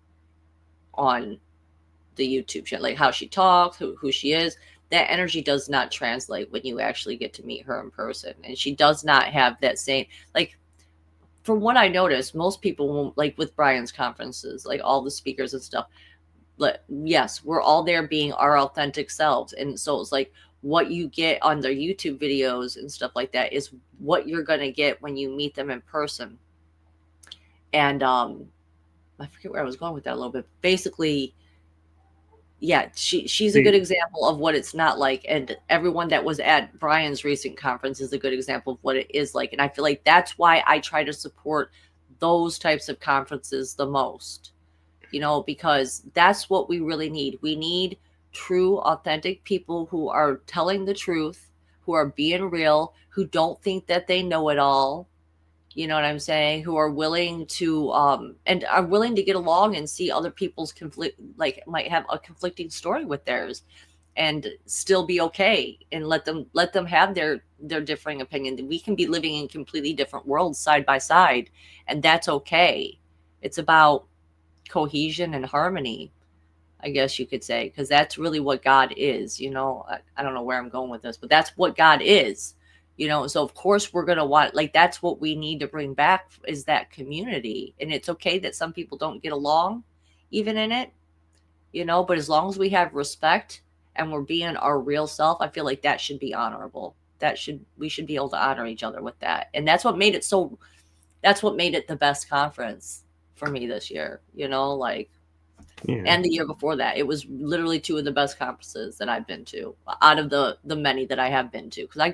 on the YouTube channel, like how she talks, who she is. That energy does not translate when you actually get to meet her in person. And she does not have that same, like, from what I noticed, most people won't, like with Brian's conferences, like all the speakers and stuff, but yes, we're all there being our authentic selves. And so it's like what you get on their YouTube videos and stuff like that is what you're going to get when you meet them in person. And I forget where I was going with that a little bit. Basically, yeah, she's a good See, example of what it's not like, and everyone that was at Brian's recent conference is a good example of what it is like. And I feel like that's why I try to support those types of conferences the most, you know, because that's what we really need. We need true, authentic people who are telling the truth, who are being real, who don't think that they know it all. You know what I'm saying? Who are willing to and are willing to get along and see other people's conflict, like might have a conflicting story with theirs. and still be okay, and let them have their differing opinion. We can be living in completely different worlds side by side, and that's okay. It's about cohesion and harmony, I guess you could say, because that's really what God is. I don't know where I'm going with this, but that's what God is. So of course we're going to want, like, that's what we need to bring back, is that community. And it's okay that some people don't get along even in it, but as long as we have respect and we're being our real self, I feel like that should be honorable. We should be able to honor each other with that. And that's what made it the best conference for me this year, like, Yeah. and the year before that. It was literally two of the best conferences that I've been to, out of the many that I have been to, because I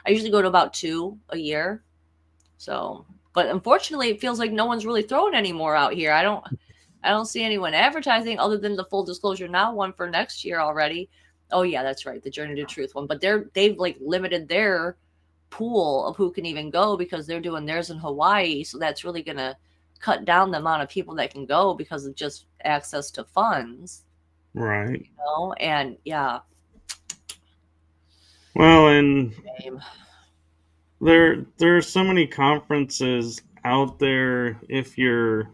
usually go to about 2 a year. So, but unfortunately it feels like no one's really throwing any more out here. I don't see anyone advertising, other than the Full Disclosure Now one for next year already. Oh yeah, that's right, the Journey to Truth one. But they've like limited their pool of who can even go, because they're doing theirs in Hawaii. So that's really gonna cut down the amount of people that can go because of just access to funds. Right. And yeah. Well, and Same. there are so many conferences out there. If you're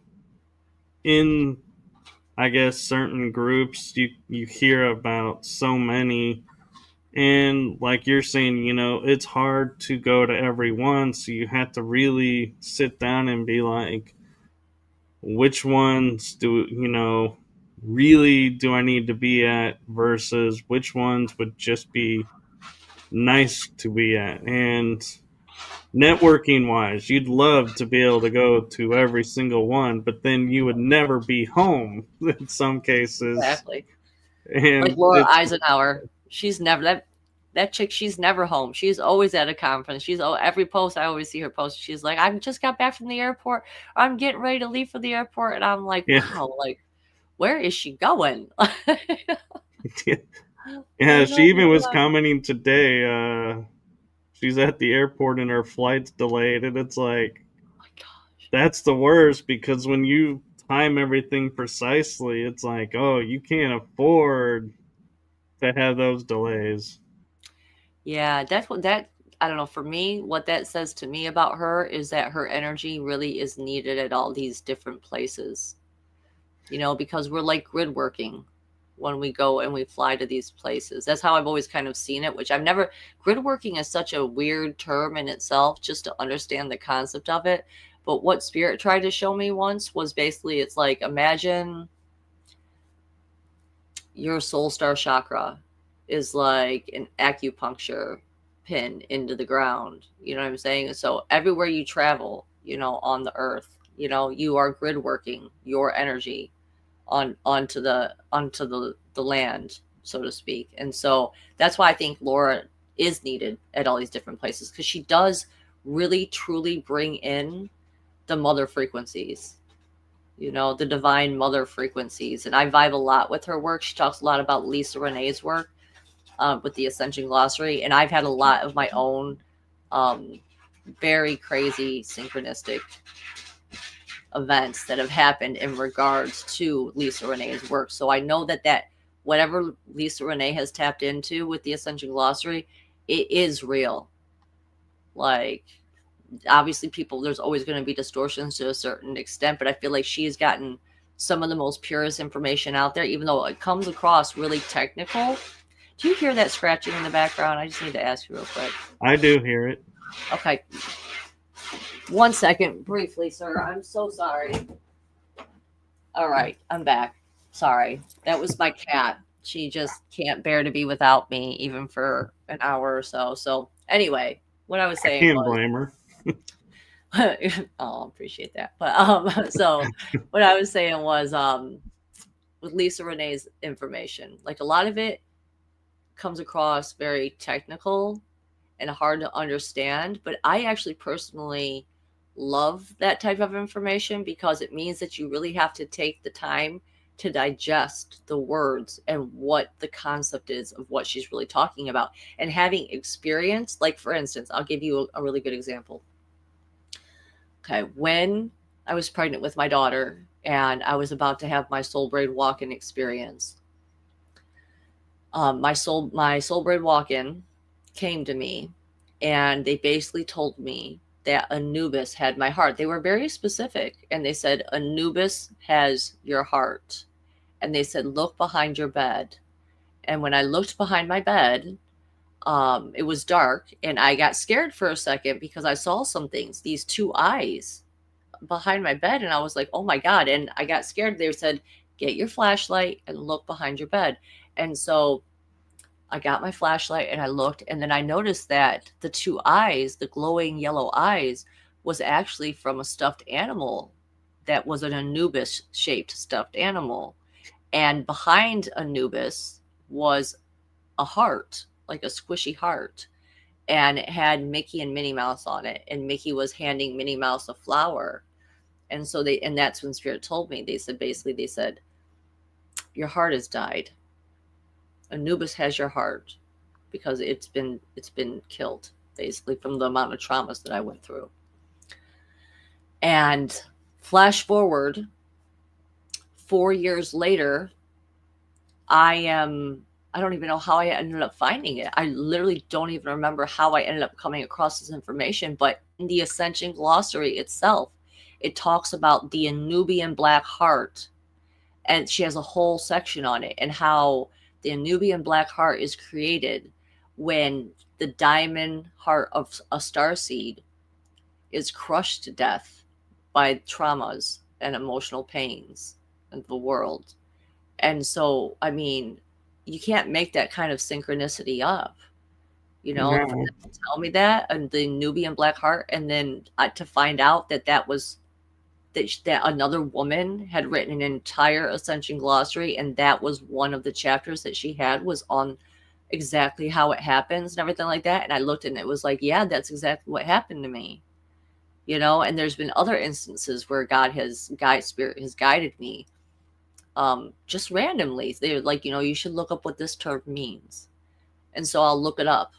in, I guess, certain groups, you hear about so many. And like you're saying, it's hard to go to every one, so you have to really sit down and be like, which ones really do I need to be at, versus which ones would just be nice to be at. And networking wise, you'd love to be able to go to every single one, but then you would never be home in some cases. Exactly. Like And Laura it's, Eisenhower, she's never that chick. She's never home. She's always at a conference. Every post I always see her post. She's like, I just got back from the airport. I'm getting ready to leave for the airport, and I'm like, yeah. wow, like, where is she going? Yeah, Like, she oh even was my commenting today. She's at the airport and her flight's delayed, and it's like, gosh. that's the worst, because when you time everything precisely, it's like, oh, you can't afford to have those delays. Yeah, that's what that I don't know. For me, what that says to me about her is that her energy really is needed at all these different places. Because we're like grid working when we go and we fly to these places. That's how I've always kind of seen it, which I've never. Grid working is such a weird term in itself, just to understand the concept of it. But what Spirit tried to show me once was basically, it's like, imagine your soul star chakra is like an acupuncture pin into the ground. You know what I'm saying? So everywhere you travel, on the earth, you are grid working your energy onto the land, so to speak. And so that's why I think Laura is needed at all these different places, because she does really truly bring in the mother frequencies, the divine mother frequencies. And I vibe a lot with her work. She talks a lot about Lisa Renee's work, with the Ascension Glossary. And I've had a lot of my own very crazy synchronistic events that have happened in regards to Lisa Renee's work. So I know that whatever Lisa Renee has tapped into with the Ascension Glossary, it is real. Like, obviously there's always going to be distortions to a certain extent, but I feel like she's gotten some of the most purest information out there, even though it comes across really technical. Do you hear that scratching in the background? I just need to ask you real quick. I do hear it. Okay. 1 second, briefly, sir. I'm so sorry. All right, I'm back. Sorry. That was my cat. She just can't bear to be without me, even for an hour or so. So anyway, what I was I saying can't was, blame her. oh, appreciate that. But so what I was saying was, with Lisa Renee's information, like, a lot of it comes across very technical and hard to understand, but I actually personally love that type of information, because it means that you really have to take the time to digest the words and what the concept is of what she's really talking about, and having experience. Like, for instance, I'll give you a really good example. Okay, when I was pregnant with my daughter and I was about to have my soul braid walk-in experience, My soul braid walk-in came to me, and they basically told me that Anubis had my heart. They were very specific, and they said Anubis has your heart, and they said look behind your bed. And when I looked behind my bed, it was dark, and I got scared for a second because I saw some things, these two eyes behind my bed, and I was like, oh my God. And I got scared. They said, get your flashlight and look behind your bed. And so I got my flashlight and I looked, and then I noticed that the two eyes, the glowing yellow eyes, was actually from a stuffed animal that was an Anubis shaped stuffed animal. And behind Anubis was a heart, like a squishy heart. And it had Mickey and Minnie Mouse on it. And Mickey was handing Minnie Mouse a flower. And so and that's when Spirit told me, they said, your heart has died. Anubis has your heart because it's been killed, basically, from the amount of traumas that I went through. And flash forward 4 years later, I don't even know how I ended up finding it. I literally don't even remember how I ended up coming across this information, but in the Ascension Glossary itself, it talks about the Anubian black heart, and she has a whole section on it, and how the Anubian black heart is created when the diamond heart of a starseed is crushed to death by traumas and emotional pains of the world. And so, I mean, you can't make that kind of synchronicity up, for No. them to tell me that, and the Nubian black heart, and then to find out that was that another woman had written an entire Ascension glossary, and that was one of the chapters that she had was on exactly how it happens and everything like that. And I looked and it was like, yeah, that's exactly what happened to me. And there's been other instances where spirit has guided me, just randomly. They're like, you should look up what this term means. And so I'll look it up.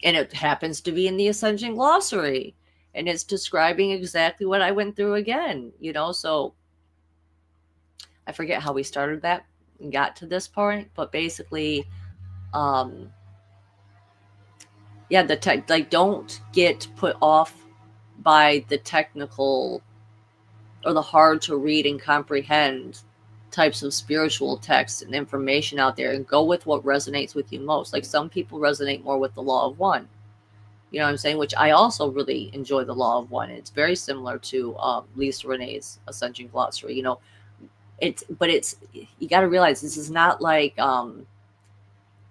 And it happens to be in the Ascension glossary. And it's describing exactly what I went through again, so I forget how we started that and got to this point, but basically, um, yeah, don't get put off by the technical or the hard to read and comprehend types of spiritual texts and information out there, and go with what resonates with you most. Like, some people resonate more with the law of one. You know what I'm saying? Which I also really enjoy the law of one. It's very similar to Lisa Renee's Ascension Glossary. It's you got to realize this is not like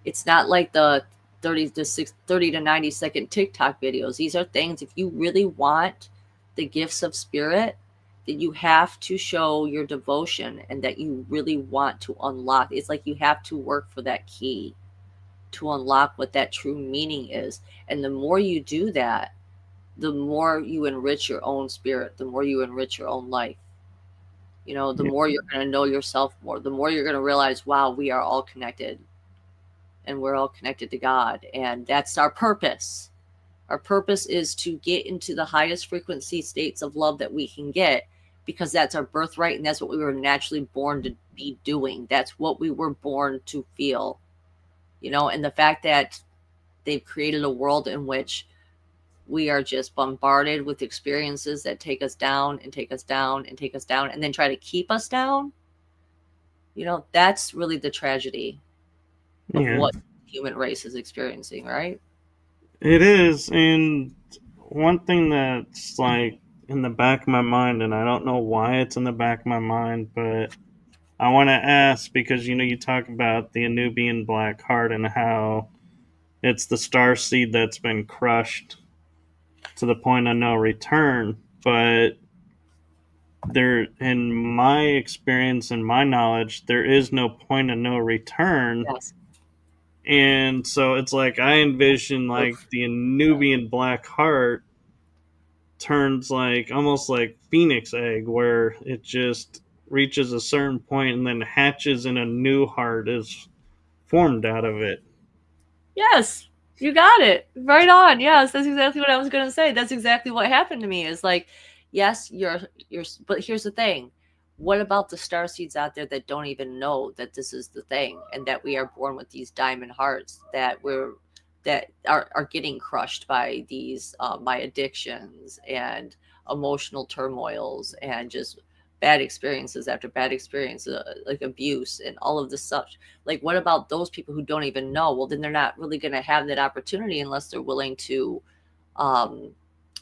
it's not like the 30 to 90-second TikTok videos. These are things, if you really want the gifts of spirit, then you have to show your devotion and that you really want to unlock. It's like you have to work for that key to unlock what that true meaning is. And the more you do that, the more you enrich your own spirit, the more you enrich your own life. The Yeah. more you're going to know yourself more, the more you're going to realize, wow, we are all connected, and we're all connected to God. And that's our purpose. Our purpose is to get into the highest frequency states of love that we can get, because that's our birthright, and that's what we were naturally born to be doing. That's what we were born to feel. And the fact that they've created a world in which we are just bombarded with experiences that take us down and take us down and take us down, and then try to keep us down, that's really the tragedy of Yeah. what the human race is experiencing, right? It is. And one thing that's like in the back of my mind, and I don't know why it's in the back of my mind, but I want to ask because you talk about the Anubian black heart and how it's the star seed that's been crushed to the point of no return. But there, in my experience and my knowledge, there is no point of no return. Yes. And so it's like I envision like Oof. the Nubian black heart turns like almost like phoenix egg where it just reaches a certain point and then hatches and a new heart is formed out of it. Yes, you got it. Right on. Yes, that's exactly what I was going to say. That's exactly what happened to me. Is like, yes, but here's the thing. What about the star seeds out there that don't even know that this is the thing and that we are born with these diamond hearts that are getting crushed by these by addictions and emotional turmoils and just bad experiences after bad experiences, like abuse and all of this such. Like, what about those people who don't even know? Well, then they're not really going to have that opportunity unless they're willing to um,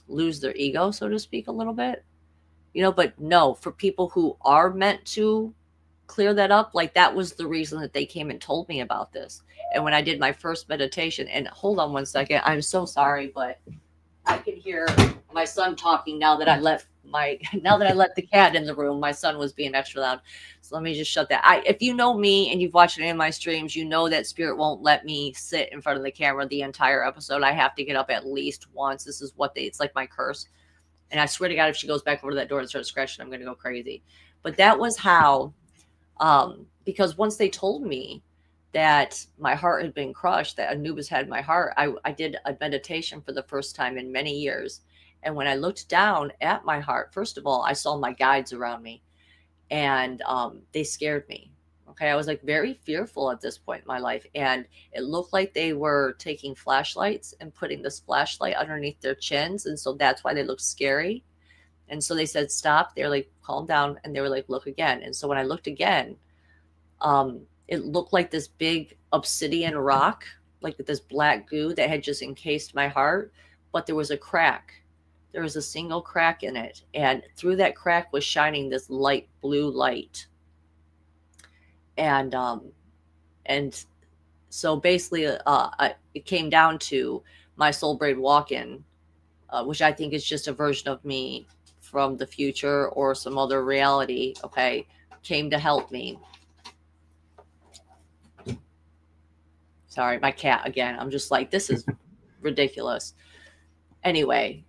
lose their ego, so to speak, a little bit. But no, for people who are meant to clear that up, like that was the reason that they came and told me about this. And when I did my first meditation, and hold on one second, I'm so sorry, but I can hear my son talking now that I left now that I let the cat in the room. My son was being extra loud. So let me just shut that. If you know me and you've watched any of my streams, you know that Spirit won't let me sit in front of the camera the entire episode. I have to get up at least once. This is it's like my curse. And I swear to God, if she goes back over to that door and starts scratching, I'm going to go crazy. But that was how, because once they told me that my heart had been crushed, that Anubis had my heart, I did a meditation for the first time in many years. And when I looked down at my heart, first of all, I saw my guides around me, and they scared me. Okay, I was like very fearful at this point in my life, and it looked like they were taking flashlights and putting this flashlight underneath their chins, and so that's why they looked scary. And so they said stop. They're like calm down, and they were like look again. And so when I looked again, it looked like this big obsidian rock, like this black goo that had just encased my heart, but there was a crack. There was a single crack in it, and through that crack was shining this light blue light. And so basically, it came down to my soul braid walk-in, which I think is just a version of me from the future or some other reality. Okay, came to help me. Sorry, my cat again. I'm just like, this is ridiculous. Anyway,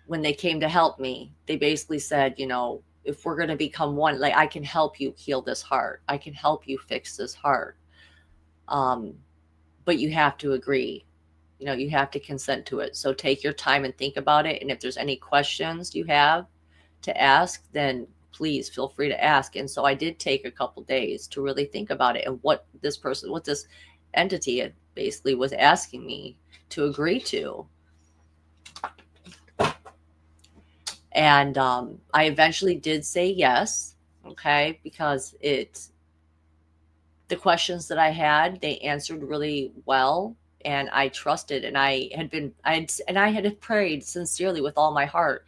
when they came to help me, they basically said, if we're going to become one, like I can help you heal this heart. I can help you fix this heart. But you have to agree. You have to consent to it. So take your time and think about it. And if there's any questions you have to ask, then please feel free to ask. And so I did take a couple days to really think about it and what this entity basically was asking me to agree to. And I eventually did say yes, okay, because the questions that I had, they answered really well, and I trusted, and I had prayed sincerely with all my heart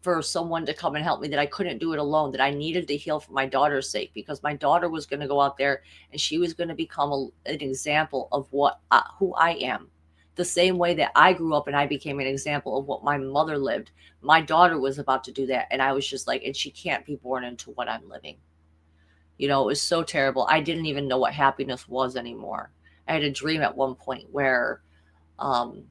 for someone to come and help me, that I couldn't do it alone, that I needed to heal for my daughter's sake, because my daughter was going to go out there and she was going to become an example of who I am. The same way that I grew up and I became an example of what my mother lived, my daughter was about to do that. And I was just like, and she can't be born into what I'm living. It was so terrible. I didn't even know what happiness was anymore. I had a dream at one point where um,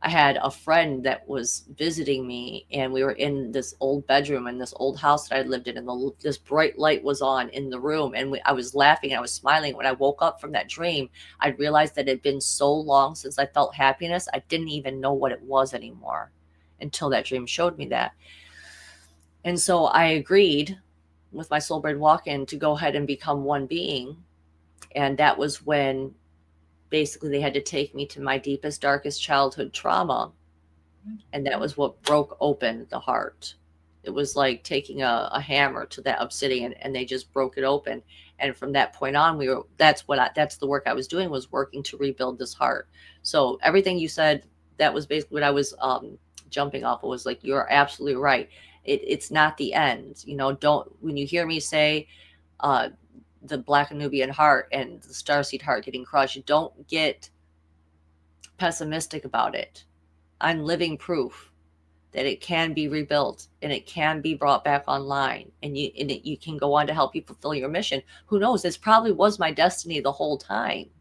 I had a friend that was visiting me, and we were in this old bedroom in this old house that I lived in, and this bright light was on in the room, and I was laughing, I was smiling. When I woke up from that dream, I realized that it had been so long since I felt happiness, I didn't even know what it was anymore until that dream showed me that. And so I agreed with my soul braid walk-in to go ahead and become one being, and that was when basically they had to take me to my deepest, darkest childhood trauma. And that was what broke open the heart. It was like taking a hammer to that obsidian, and they just broke it open. And from that point on, that's the work I was doing, was working to rebuild this heart. So everything you said, that was basically what I was jumping off of, was like, you're absolutely right. It's not the end. When you hear me say, the Black Anubian heart and the starseed heart getting crushed, don't get pessimistic about it. I'm living proof that it can be rebuilt and it can be brought back online, and you can go on to help you fulfill your mission. Who knows? This probably was my destiny the whole time,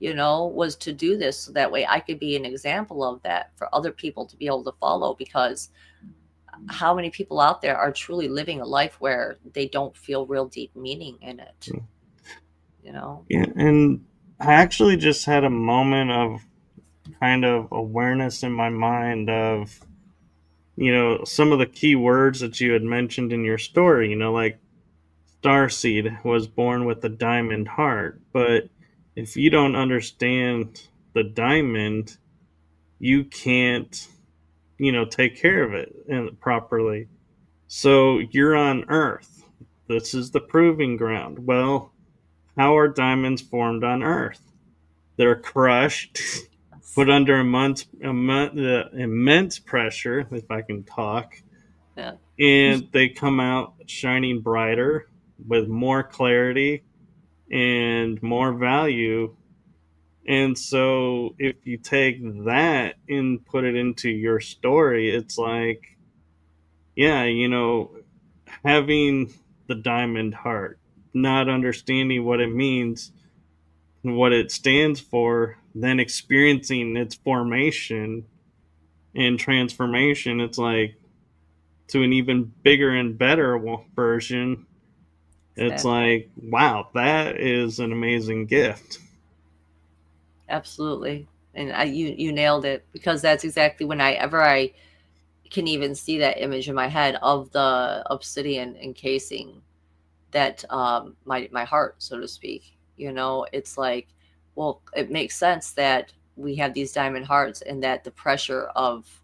was to do this so that way I could be an example of that for other people to be able to follow, because how many people out there are truly living a life where they don't feel real deep meaning in it? Yeah, and I actually just had a moment of kind of awareness in my mind of, some of the key words that you had mentioned in your story, like Starseed was born with a diamond heart. But if you don't understand the diamond, you can't, take care of it properly. So you're on Earth. This is the proving ground. Well, how are diamonds formed on Earth? They're crushed, Yes. put under immense pressure, if I can talk, Yeah. and they come out shining brighter with more clarity and more value. And so, if you take that and put it into your story, it's like, yeah, having the diamond heart, not understanding what it means, what it stands for, then experiencing its formation and transformation, it's like to an even bigger and better version. It's Exactly. like, wow, that is an amazing gift. Absolutely. And you nailed it, because that's exactly whenever I can even see that image in my head of the obsidian encasing that my heart, so to speak. It's like, well, it makes sense that we have these diamond hearts, and that the pressure of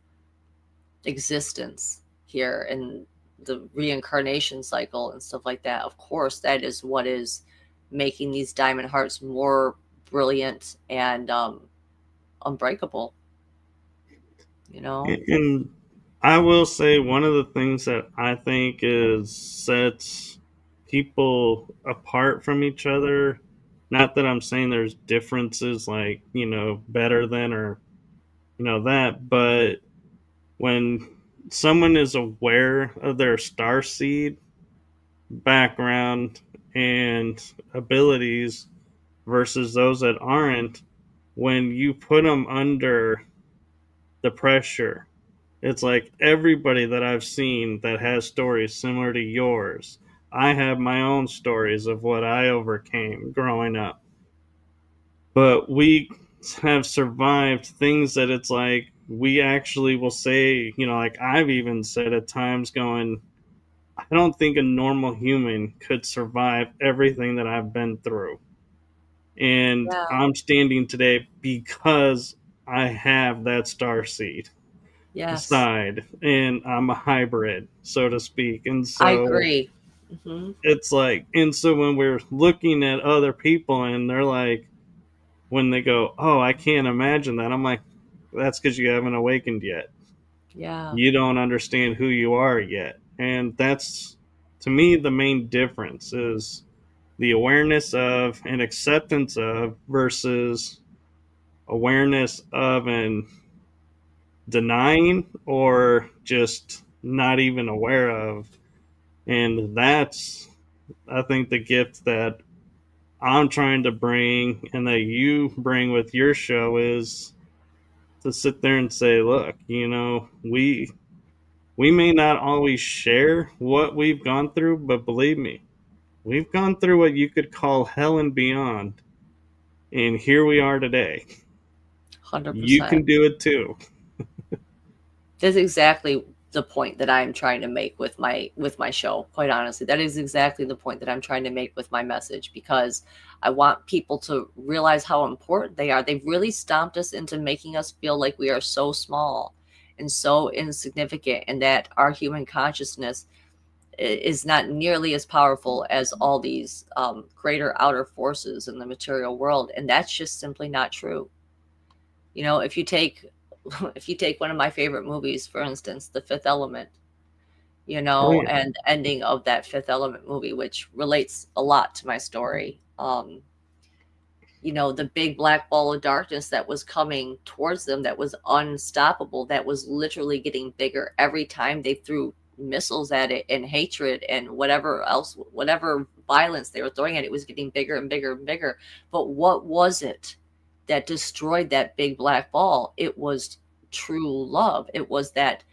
existence here and the reincarnation cycle and stuff like that, of course, that is what is making these diamond hearts more brilliant and unbreakable, you know? And I will say one of the things that I think is sets people apart from each other. Not that I'm saying there's differences like, better than or, that, but when someone is aware of their star seed background and abilities versus those that aren't, when you put them under the pressure, it's like everybody that I've seen that has stories similar to yours. I have my own stories of what I overcame growing up. But we have survived things that it's like we actually will say, like I've even said at times going, I don't think a normal human could survive everything that I've been through. And Yeah. I'm standing today because I have that star seed Yes. side and I'm a hybrid, so to speak. And I so agree. Hmm. it's like, and so when we're looking at other people and they're like, when they go, oh, I can't imagine that, I'm like, that's because you haven't awakened yet. Yeah. You don't understand who you are yet. And that's, to me, the main difference is the awareness of and acceptance of versus awareness of and denying or just not even aware of. And that's, I think, the gift that I'm trying to bring and that you bring with your show is to sit there and say, look, we may not always share what we've gone through, but believe me, we've gone through what you could call hell and beyond. And here we are today. You 100%. can do it too. That's exactly the point that I'm trying to make with my show. Quite honestly, that is exactly the point that I'm trying to make with my message, because I want people to realize how important they are. They've really stomped us into making us feel like we are so small and so insignificant, and that our human consciousness is not nearly as powerful as all these greater outer forces in the material world, and that's just simply not true. If you take if you take one of my favorite movies, for instance, The Fifth Element, Oh, yeah. and the ending of that Fifth Element movie, which relates a lot to my story. The big black ball of darkness that was coming towards them, that was unstoppable, that was literally getting bigger every time they threw missiles at it, and hatred and whatever else, whatever violence they were throwing at it, was getting bigger and bigger and bigger. But what was it that destroyed that big black ball? It was true love. It was that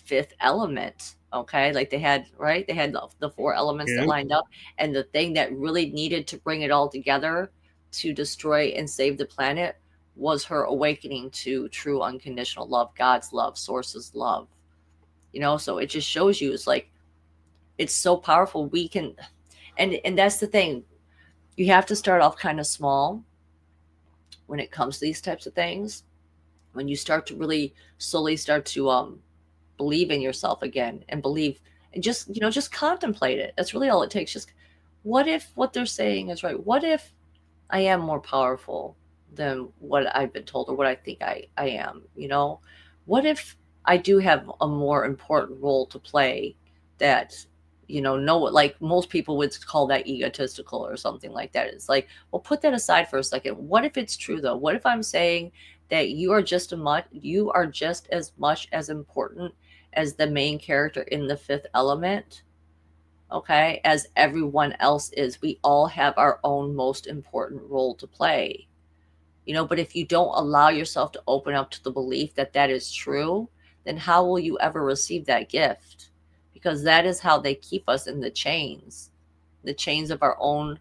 fifth element. Okay, like they had, right, they had the four elements that Yeah. lined up, and the thing that really needed to bring it all together to destroy and save the planet was her awakening to true unconditional love, God's love, source's love. So it just shows you it's like it's so powerful. We can, and that's the thing. You have to start off kind of small when it comes to these types of things. When you start to really slowly start to believe in yourself again and believe and just contemplate it. That's really all it takes. Just what if what they're saying is right? What if I am more powerful than what I've been told or what I think I am? What if I do have a more important role to play that know what, like most people would call that egotistical or something like that. It's like, well, put that aside for a second. What if it's true though? What if I'm saying that you are just as much as important as the main character in The Fifth Element, okay, as everyone else is. We all have our own most important role to play. But if you don't allow yourself to open up to the belief that that is true, then how will you ever receive that gift? Because that is how they keep us in the chains of our own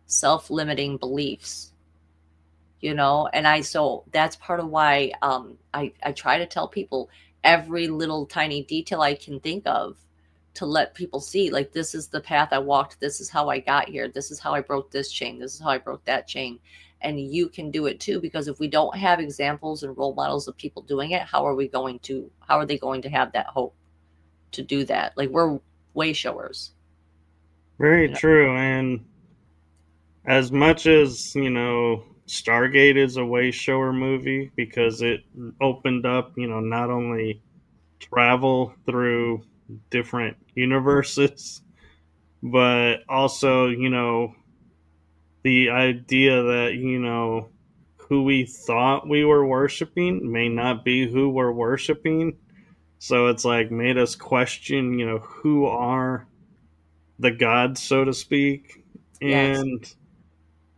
self-limiting beliefs. So that's part of why I try to tell people every little tiny detail I can think of, to let people see, like, this is the path I walked, this is how I got here, this is how I broke this chain, this is how I broke that chain, and you can do it too. Because if we don't have examples and role models of people doing it, how are they going to have that hope to do that? Like, we're way showers. Very you know true. And as much as, Stargate is a way shower movie because it opened up, not only travel through different universes, but also, the idea that, who we thought we were worshiping may not be who we're worshiping. So it's like made us question, who are the gods, so to speak. yes. And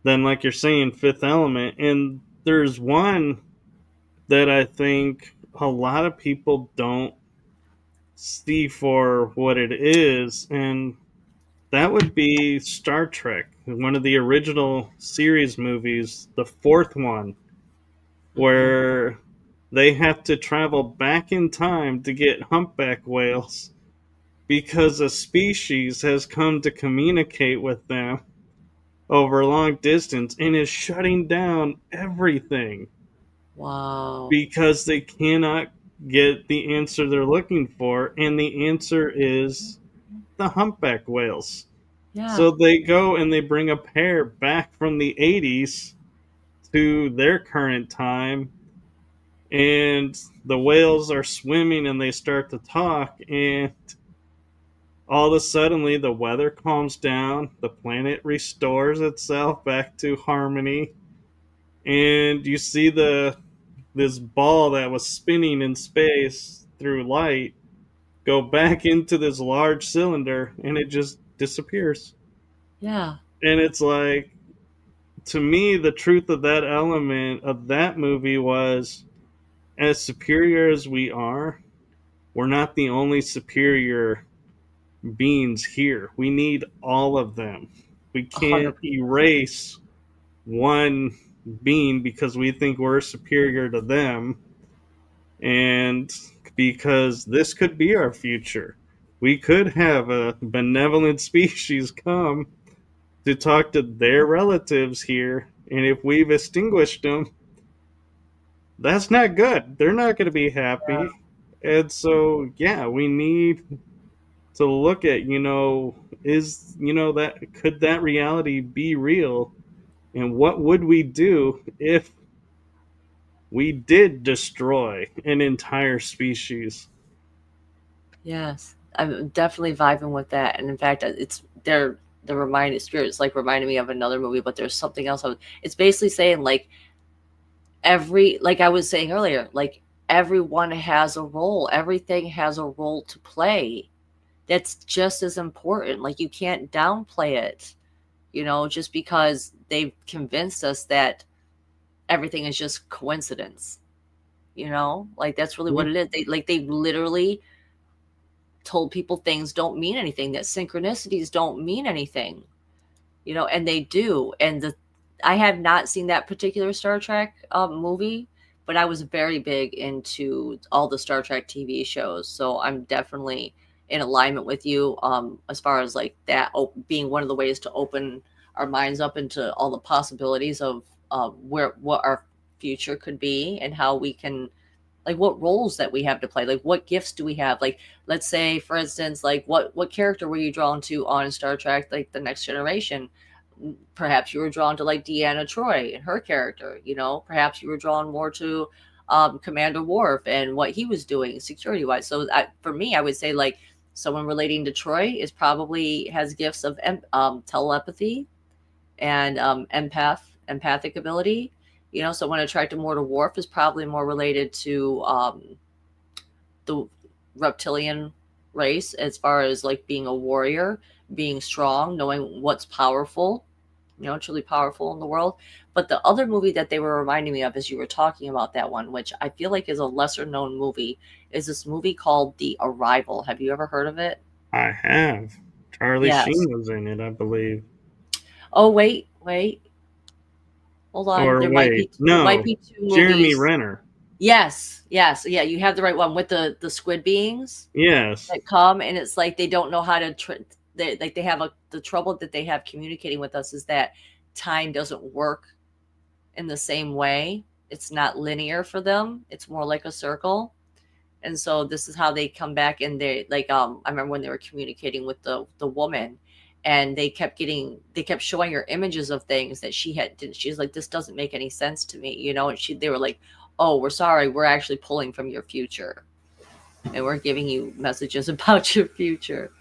then, like you're saying, Fifth Element. And there's one that I think a lot of people don't see for what it is. And that would be Star Trek, one of the original series movies, the fourth one, Hmm. where they have to travel back in time to get humpback whales because a species has come to communicate with them over a long distance and is shutting down everything Wow. because they cannot get the answer they're looking for. And the answer is the humpback whales. Yeah. So they go and they bring a pair back from the 80s to their current time, and the whales are swimming and they start to talk, and all of a sudden the weather calms down, the planet restores itself back to harmony, and you see this ball that was spinning in space through light go back into this large cylinder and it just disappears. Yeah. And it's like, to me, the truth of that element of that movie was, as superior as we are, we're not the only superior beings here. We need all of them. We can't 100%. erase one being because we think we're superior to them, and because this could be our future. We could have a benevolent species come to talk to their relatives here, and if we've extinguished them, that's not good. They're not going to be happy. And so, yeah, we need to look at, is, that could that reality be real? And what would we do if we did destroy an entire species? Yes, I'm definitely vibing with that. And in fact, it's the reminded spirits like reminded me of another movie, but there's something else. It's basically saying like like I was saying earlier, like everyone has a role, everything has a role to play. That's just as important. Like you can't downplay it, just because they've convinced us that everything is just coincidence. Like that's really Yeah. what it is. They literally told people things don't mean anything, that synchronicities don't mean anything, and they do. And I have not seen that particular Star Trek movie, but I was very big into all the Star Trek TV shows, so I'm definitely in alignment with you as far as like that being one of the ways to open our minds up into all the possibilities of where what our future could be and how we can like what roles that we have to play, like what gifts do we have, like let's say for instance like what character were you drawn to on Star Trek like the Next Generation. Perhaps you were drawn to like Deanna Troy and her character, you know, perhaps you were drawn more to Commander Worf and what he was doing security wise. So for me I would say like someone relating to Troy is probably has gifts of telepathy and empathic ability. You know, someone attracted more to Worf is probably more related to the reptilian race as far as like being a warrior, being strong, knowing what's powerful, you know, truly powerful in the world. But the other movie that they were reminding me of as you were talking about that one, which I feel like is a lesser known movie, is this movie called The Arrival. Have you ever heard of it? I have. Charlie Yes. Sheen was in it, I believe. Oh wait. Hold on. Or wait, There might no, be two Jeremy movies. Renner. Yes. Yeah, you have the right one with the squid beings Yes, that come, and it's like they don't know how to they have the trouble that they have communicating with us is that time doesn't work in the same way. It's not linear for them. It's more like a circle. And so this is how they come back and they like I remember when they were communicating with the woman and they kept showing her images of things that she had didn't she's like this doesn't make any sense to me, you know, and they were like, "Oh, we're sorry. We're actually pulling from your future and we're giving you messages about your future."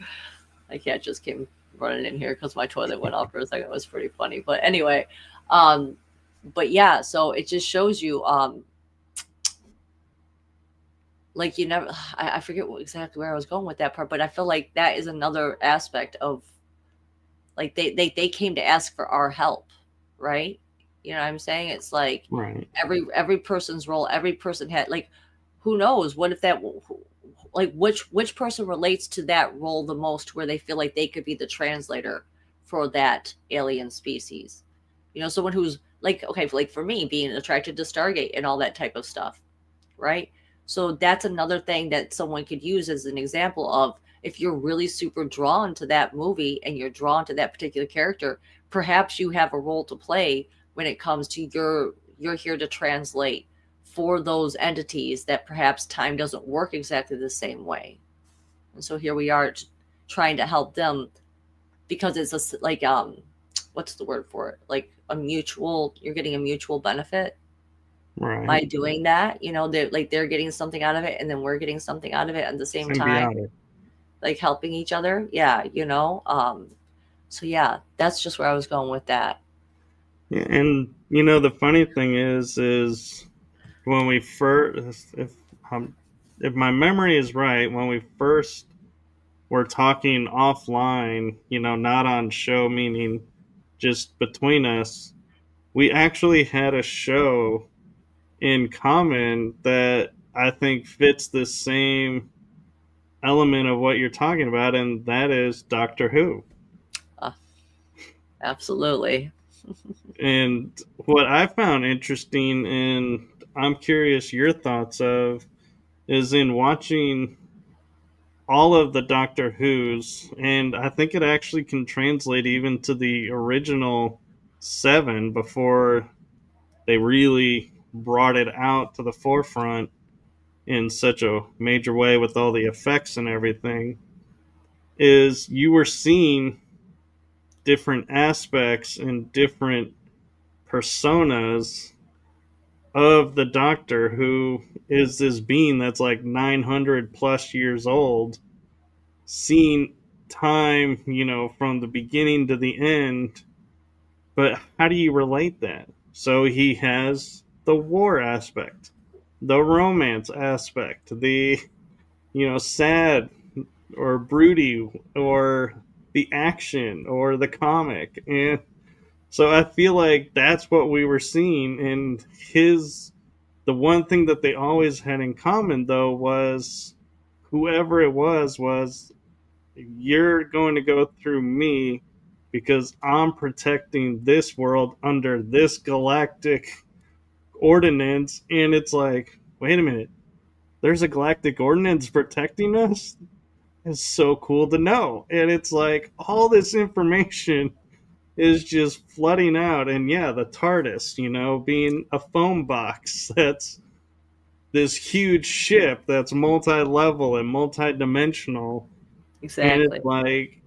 My cat just came running in here because my toilet went off for a second. It was pretty funny. But anyway, um, but yeah, so it just shows you, like you never, I forget exactly where I was going with that part, but I feel like that is another aspect of like they came to ask for our help, right? You know what I'm saying? It's like right, every person's role, every person had like, who knows? What if that like which person relates to that role the most where they feel like they could be the translator for that alien species, you know, someone who's like okay like for me being attracted to Stargate and all that type of stuff, right? So that's another thing that someone could use as an example of if you're really super drawn to that movie and you're drawn to that particular character, perhaps you have a role to play when it comes to you're here to translate for those entities that perhaps time doesn't work exactly the same way. And so here we are trying to help them because it's a like what's the word for it? Like a mutual you're getting a mutual benefit by right. doing that. You know, they're getting something out of it and then we're getting something out of it at the same time, Symbiotic. like helping each other. Yeah, you know. So yeah, that's just where I was going with that. Yeah, and the funny thing is when we first, if my memory is right, when we first were talking offline, not on show, meaning just between us, we actually had a show in common that I think fits the same element of what you're talking about, and that is Doctor Who. Uh, Absolutely. And what I found interesting, and I'm curious your thoughts of, is in watching all of the Doctor Who's, and I think it actually can translate even to the original seven before they really brought it out to the forefront in such a major way with all the effects and everything, is you were seeing different aspects and different personas of the Doctor, who is this being that's like 900 plus years old, seeing time, from the beginning to the end. But how do you relate that? So he has the war aspect, the romance aspect, the, sad or broody, or the action or the comic. And so I feel like that's what we were seeing. And the one thing that they always had in common, though, was whoever it was, you're going to go through me because I'm protecting this world under this galactic ordinance, and it's like, wait a minute, there's a galactic ordinance protecting us. It's so cool to know, and it's like all this information is just flooding out. And yeah, the TARDIS, being a phone box that's this huge ship that's multi-level and multi-dimensional, and Exactly. it's like,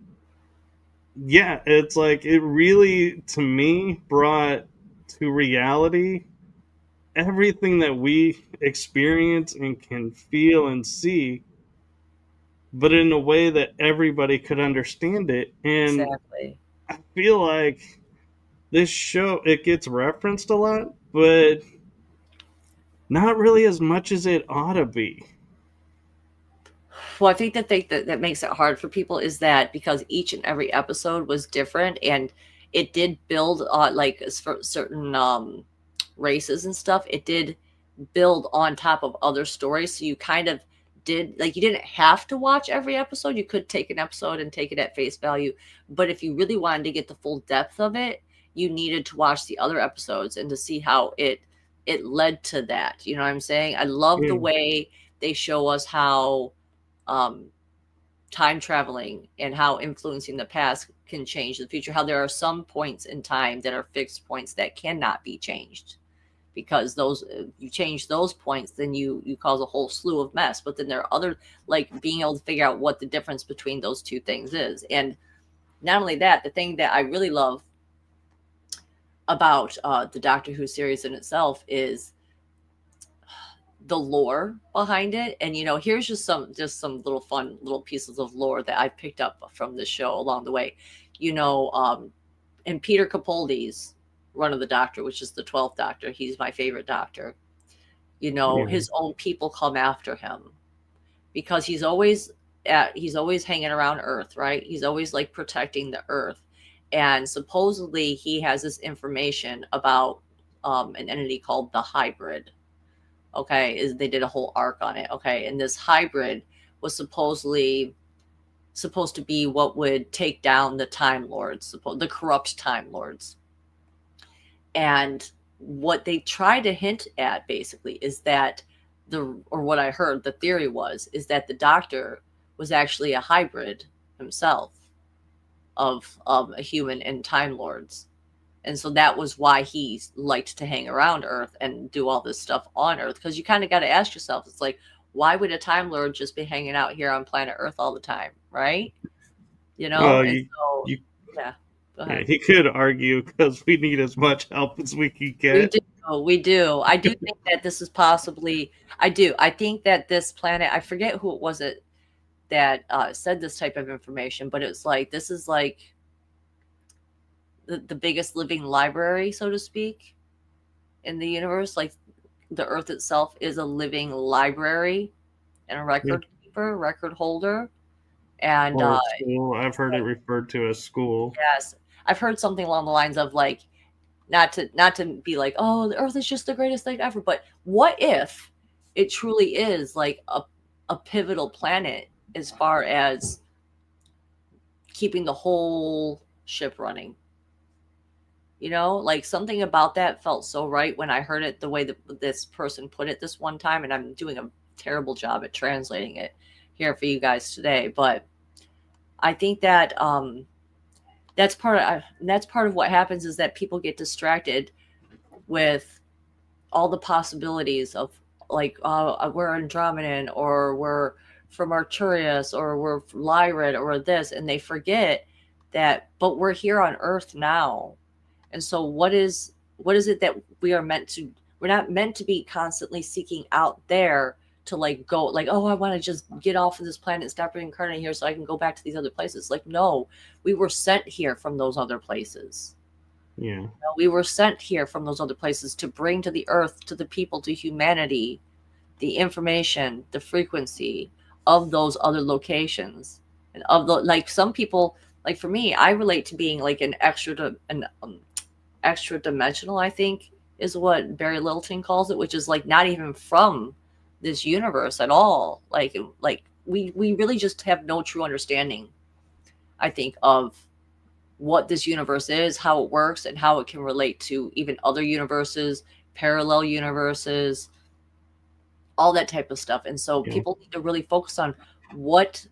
yeah, it's like it really, to me, brought to reality everything that we experience and can feel and see, but in a way that everybody could understand it. And Exactly. I feel like this show, it gets referenced a lot, but not really as much as it ought to be. Well, I think the thing that makes it hard for people is that because each and every episode was different, and it did build on like for certain races and stuff, it did build on top of other stories. So you kind of did, like, you didn't have to watch every episode. You could take an episode and take it at face value. But if you really wanted to get the full depth of it, you needed to watch the other episodes and to see how it led to that. You know what I'm saying? I love the Yeah. way they show us how um, time traveling and how influencing the past can change the future. How there are some points in time that are fixed points that cannot be changed, because those you change those points, then you cause a whole slew of mess. But then there are other, like being able to figure out what the difference between those two things is. And not only that, the thing that I really love about the Doctor Who series in itself is the lore behind it. And here's just some little fun little pieces of lore that I picked up from this show along the way. And Peter Capaldi's run of the Doctor, which is the 12th Doctor, he's my favorite Doctor. Yeah. His own people come after him because he's always hanging around Earth, right? He's always like protecting the Earth. And supposedly he has this information about an entity called the Hybrid. Okay, is they did a whole arc on it. Okay, and this hybrid was supposedly supposed to be what would take down the Time Lords, the corrupt Time Lords. And what they try to hint at basically is that what I heard, the theory is that the Doctor was actually a hybrid himself of a human and Time Lords. And so that was why he liked to hang around Earth and do all this stuff on Earth. Because you kind of got to ask yourself, it's like, why would a Time Lord just be hanging out here on planet Earth all the time, right? Well, And so, you, yeah, go yeah, ahead. he could argue because we need as much help as we can We get. do. We do. I do think that this is possibly, I do. I think that this planet, I forget who it was that said this type of information, but it's like, this is like the biggest living library, so to speak, in the universe. Like the Earth itself is a living library and a Yeah. record keeper, record holder. And Or a school. I've heard it referred to as school. yes, I've heard something along the lines of like, not to be like, oh, the Earth is just the greatest thing ever, but what if it truly is like a pivotal planet as far as keeping the whole ship running? Like something about that felt so right when I heard it, the way that this person put it this one time. And I'm doing a terrible job at translating it here for you guys today. But I think that that's part of what happens, is that people get distracted with all the possibilities of like, we're Andromedan, or we're from Arcturus, or we're Lyrid, or this, and they forget that, but we're here on Earth now. And so what is it that we're not meant to be constantly seeking out there to like go like, oh, I want to just get off of this planet and stop reincarnating here so I can go back to these other places. Like, no, we were sent here from those other places. Yeah. We were sent here from those other places to bring to the Earth, to the people, to humanity, the information, the frequency of those other locations. And of the, like, some people, like for me, I relate to being like extra dimensional, I think is what Barry Littleton calls it, which is like not even from this universe at all. Like we really just have no true understanding, I think, of what this universe is, how it works, and how it can relate to even other universes, parallel universes, all that type of stuff. And so Yeah. people need to really focus on what,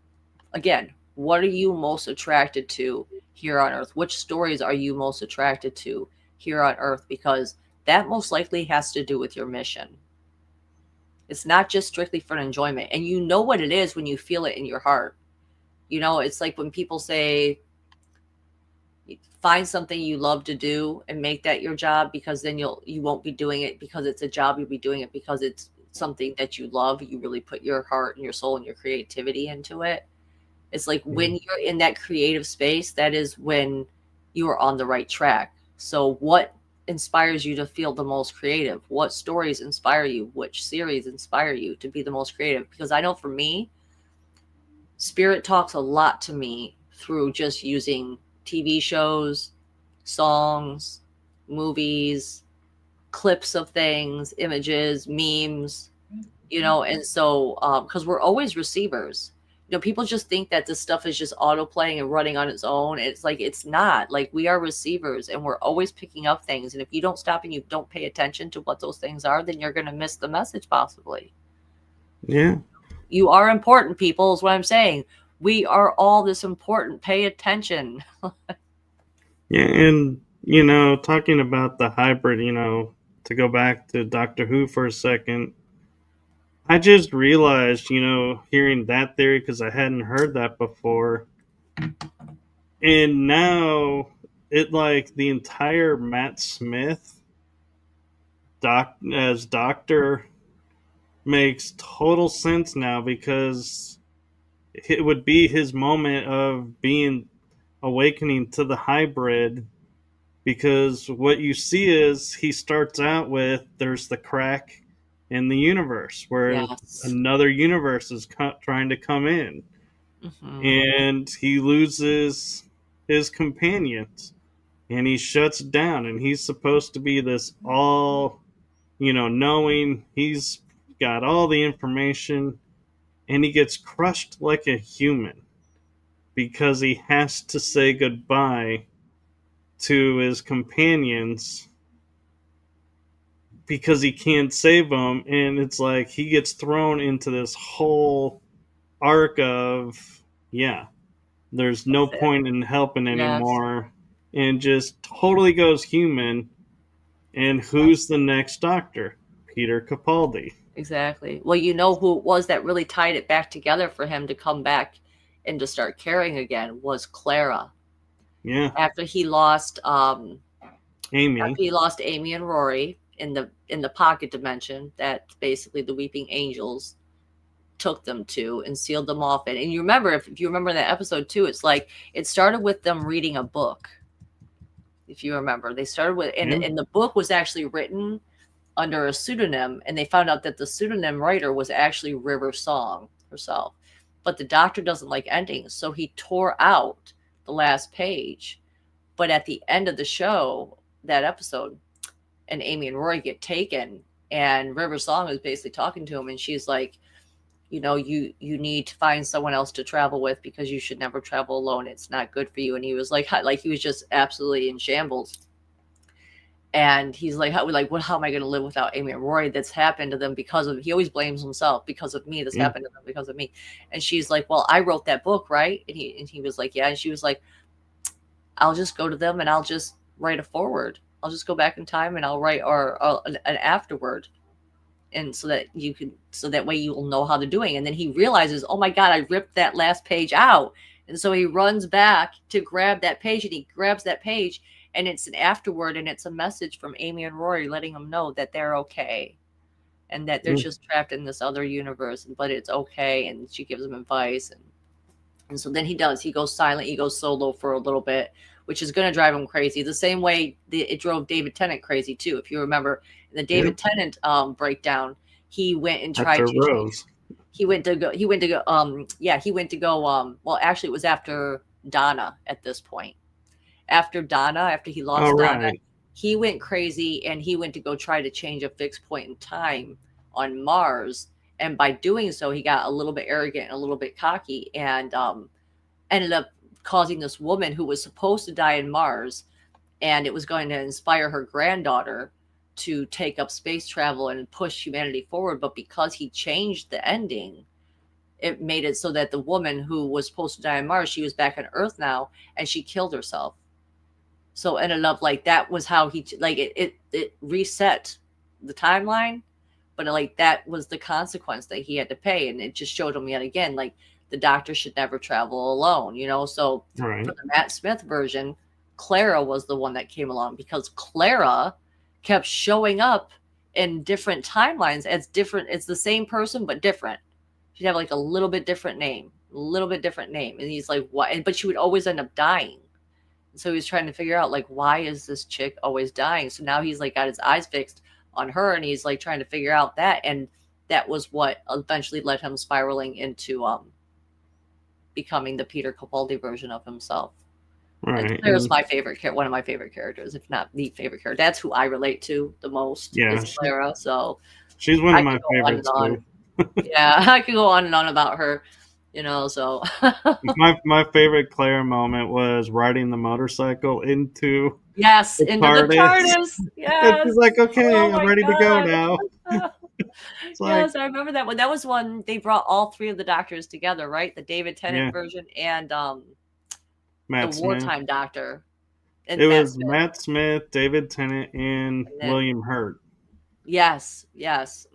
again, what are you most attracted to here on Earth? Which stories are you most attracted to here on Earth? Because that most likely has to do with your mission. It's not just strictly for enjoyment. And you know what it is when you feel it in your heart. It's like when people say, find something you love to do and make that your job, because then you won't be doing it because it's a job. You'll be doing it because it's something that you love. You really put your heart and your soul and your creativity into it. It's like when you're in that creative space, that is when you are on the right track. So what inspires you to feel the most creative? What stories inspire you? Which series inspire you to be the most creative? Because I know for me, Spirit talks a lot to me through just using TV shows, songs, movies, clips of things, images, memes, and so because we're always receivers. People just think that this stuff is just auto playing and running on its own. It's like it's not. Like, we are receivers and we're always picking up things. And if you don't stop and you don't pay attention to what those things are, then you're going to miss the message possibly. Yeah. You are important, people, is what I'm saying. We are all this important. Pay attention. Yeah. And, talking about the hybrid, to go back to Doctor Who for a second, I just realized, hearing that theory, because I hadn't heard that before. And now it, like, the entire Matt Smith as Doctor makes total sense now, because it would be his moment of being awakening to the hybrid, because what you see is he starts out with, there's the crack in the universe where Yes. another universe is trying to come in, Mm-hmm. and he loses his companions and he shuts down, and he's supposed to be this all, knowing, he's got all the information, and he gets crushed like a human because he has to say goodbye to his companions because he can't save them. And it's like he gets thrown into this whole arc of, yeah, there's no That's it. point in helping Yes. anymore, and just totally goes human. And who's Yes. the next Doctor? Peter Capaldi. Exactly. Well, you know who it was that really tied it back together for him to come back and to start caring again was Clara. Yeah, After he lost Amy. Amy and Rory in the pocket dimension that basically the weeping angels took them to and sealed them off in. And you remember, if you remember that episode too, it's like it started with them reading a book. If you remember, they started with, Yeah, and the book was actually written under a pseudonym, and they found out that the pseudonym writer was actually River Song herself. But the doctor doesn't like endings, so he tore out the last page. But at the end of the show, that episode, and Amy and Rory get taken, and River Song is basically talking to him, and she's like, you need to find someone else to travel with because you should never travel alone. It's not good for you. And he was like he was just absolutely in shambles. And he's like, how am I going to live without Amy and Rory? That's happened to them because of, he always blames himself, because of me. This yeah, happened to them because of me. And she's like, well, I wrote that book, right? And he was like, yeah. And she was like, I'll just go to them and I'll just write a forward. I'll just go back in time and I'll write or an afterword. And so that way you will know how they're doing. And then he realizes, oh my God, I ripped that last page out. And so he runs back to grab that page, and he grabs that page, and it's an afterword, and it's a message from Amy and Rory letting them know that they're okay and that they're yeah. just trapped in this other universe, but it's okay. And she gives them advice. And so then he goes silent, he goes solo for a little bit, which is going to drive him crazy. The same way it drove David Tennant crazy too. If you remember in the Yeah. David Tennant breakdown, he went and tried After to change. Rose. He went to go well, actually it was after Donna at this point. After he All lost Donna, right. he went crazy and he went to go try to change a fixed point in time on Mars. And by doing so, he got a little bit arrogant and a little bit cocky, and ended up causing this woman who was supposed to die in Mars, and it was going to inspire her granddaughter to take up space travel and push humanity forward, but because he changed the ending, it made it so that the woman who was supposed to die on Mars, she was back on Earth now, and she killed herself. So it ended up like that was how he like it reset the timeline, but like that was the consequence that he had to pay, and it just showed him yet again like the doctor should never travel alone, you know. So for Right. the Matt Smith version, Clara was the one that came along because Clara kept showing up in different timelines as different. It's the same person but different. She'd have like a little bit different name, and he's like, "What?" But she would always end up dying. So he's trying to figure out like why is this chick always dying? So now he's like got his eyes fixed on her, and he's like trying to figure out that, and that was what eventually led him spiraling into becoming the Peter Capaldi version of himself. And Right. Claire's my favorite, one of my favorite characters, if not the favorite character. That's who I relate to the most Yeah, is Clara. So she's one I of my could go on and favorites on. too. Yeah, I could go on and on about her, you know. So My favorite Claire moment was riding the motorcycle into yes, the into the TARDIS. TARDIS. And Yes. she's like, okay, Oh I'm my ready to go now. god. It's like, Yes, I remember that one. That was one they brought all three of the doctors together, right? The David Tennant yeah, version and the Matt Smith. wartime doctor It and Matt was Smith. Matt Smith, David Tennant, and And then William Hurt. yes, yes.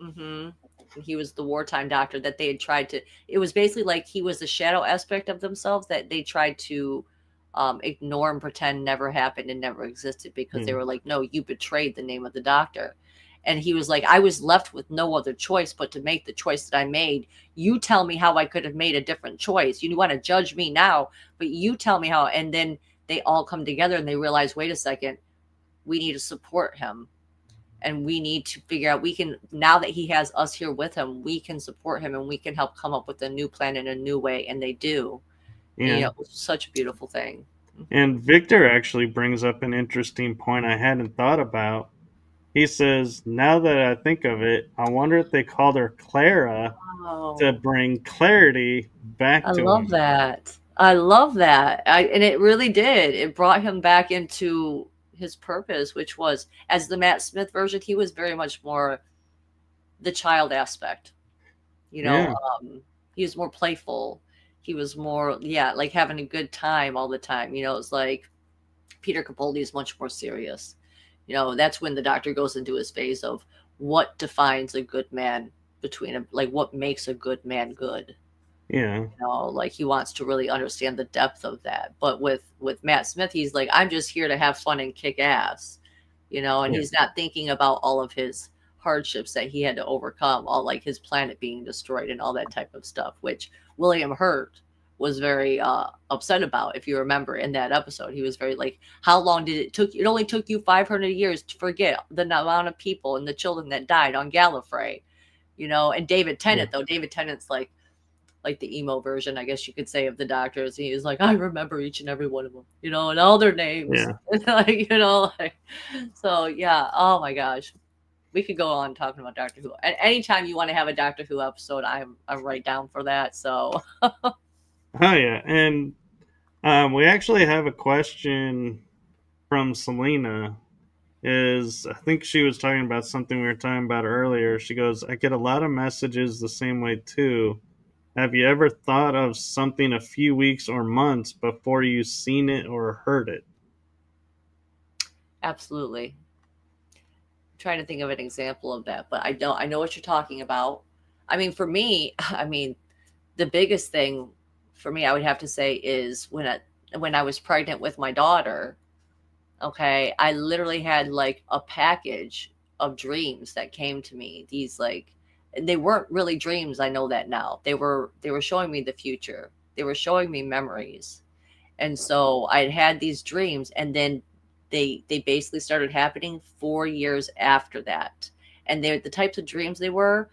He was the wartime doctor that they had tried to. It was basically like he was the shadow aspect of themselves that they tried to ignore and pretend never happened and never existed because they Yeah, were like, no, you betrayed the name of the doctor. And he was like, I was left with no other choice but to make the choice that I made. You tell me how I could have made a different choice. You want to judge me now, but you tell me how. And then they all come together and they realize, wait a second, we need to support him, and we need to figure out we can, now that he has us here with him, we can support him and we can help come up with a new plan in a new way, and they do. And you yeah. know, it's such a beautiful thing. And Victor actually brings up an interesting point I hadn't thought about. He says, now that I think of it, I wonder if they called her Clara to Oh, bring clarity back I to love him. that. I love that. And it really did. It brought him back into his purpose, which was, as the Matt Smith version, he was very much more the child aspect. You know, Yeah, he was more playful. He was more, yeah, like having a good time all the time. You know, it's like Peter Capaldi is much more serious. You know, that's when the doctor goes into his phase of what defines a good man between a, like what makes a good man good. yeah, You know, like he wants to really understand the depth of that. But with Matt Smith, he's like, I'm just here to have fun and kick ass. You know, and yeah, he's not thinking about all of his hardships that he had to overcome, all like his planet being destroyed and all that type of stuff, which William Hurt was very upset about. If you remember in that episode, he was very like, how long did it took? It only took you 500 years to forget the amount of people and the children that died on Gallifrey, you know. And David yeah, Tennant, though, David Tennant's like the emo version, I guess you could say, of the doctors. He was like, I remember each and every one of them, you know, and all their names. yeah. Like, you know, like, so yeah. Oh my gosh. We could go on talking about Doctor Who. And anytime you want to have a Doctor Who episode, I'm right down for that. So Oh, yeah. And we actually have a question from Selena. Is I think she was talking about something we were talking about earlier. She goes, I get a lot of messages the same way too. Have you ever thought of something a few weeks or months before you've seen it or heard it? absolutely. I'm trying to think of an example of that, but I know what you're talking about. I mean, for me, I mean, the biggest thing for me, I would have to say, is when I was pregnant with my daughter. Okay, I literally had like a package of dreams that came to me. These like, and they weren't really dreams. I know that now. They were showing me the future. They were showing me memories. And so I'd had these dreams, and then they basically started happening 4 years after that. And they're the types of dreams were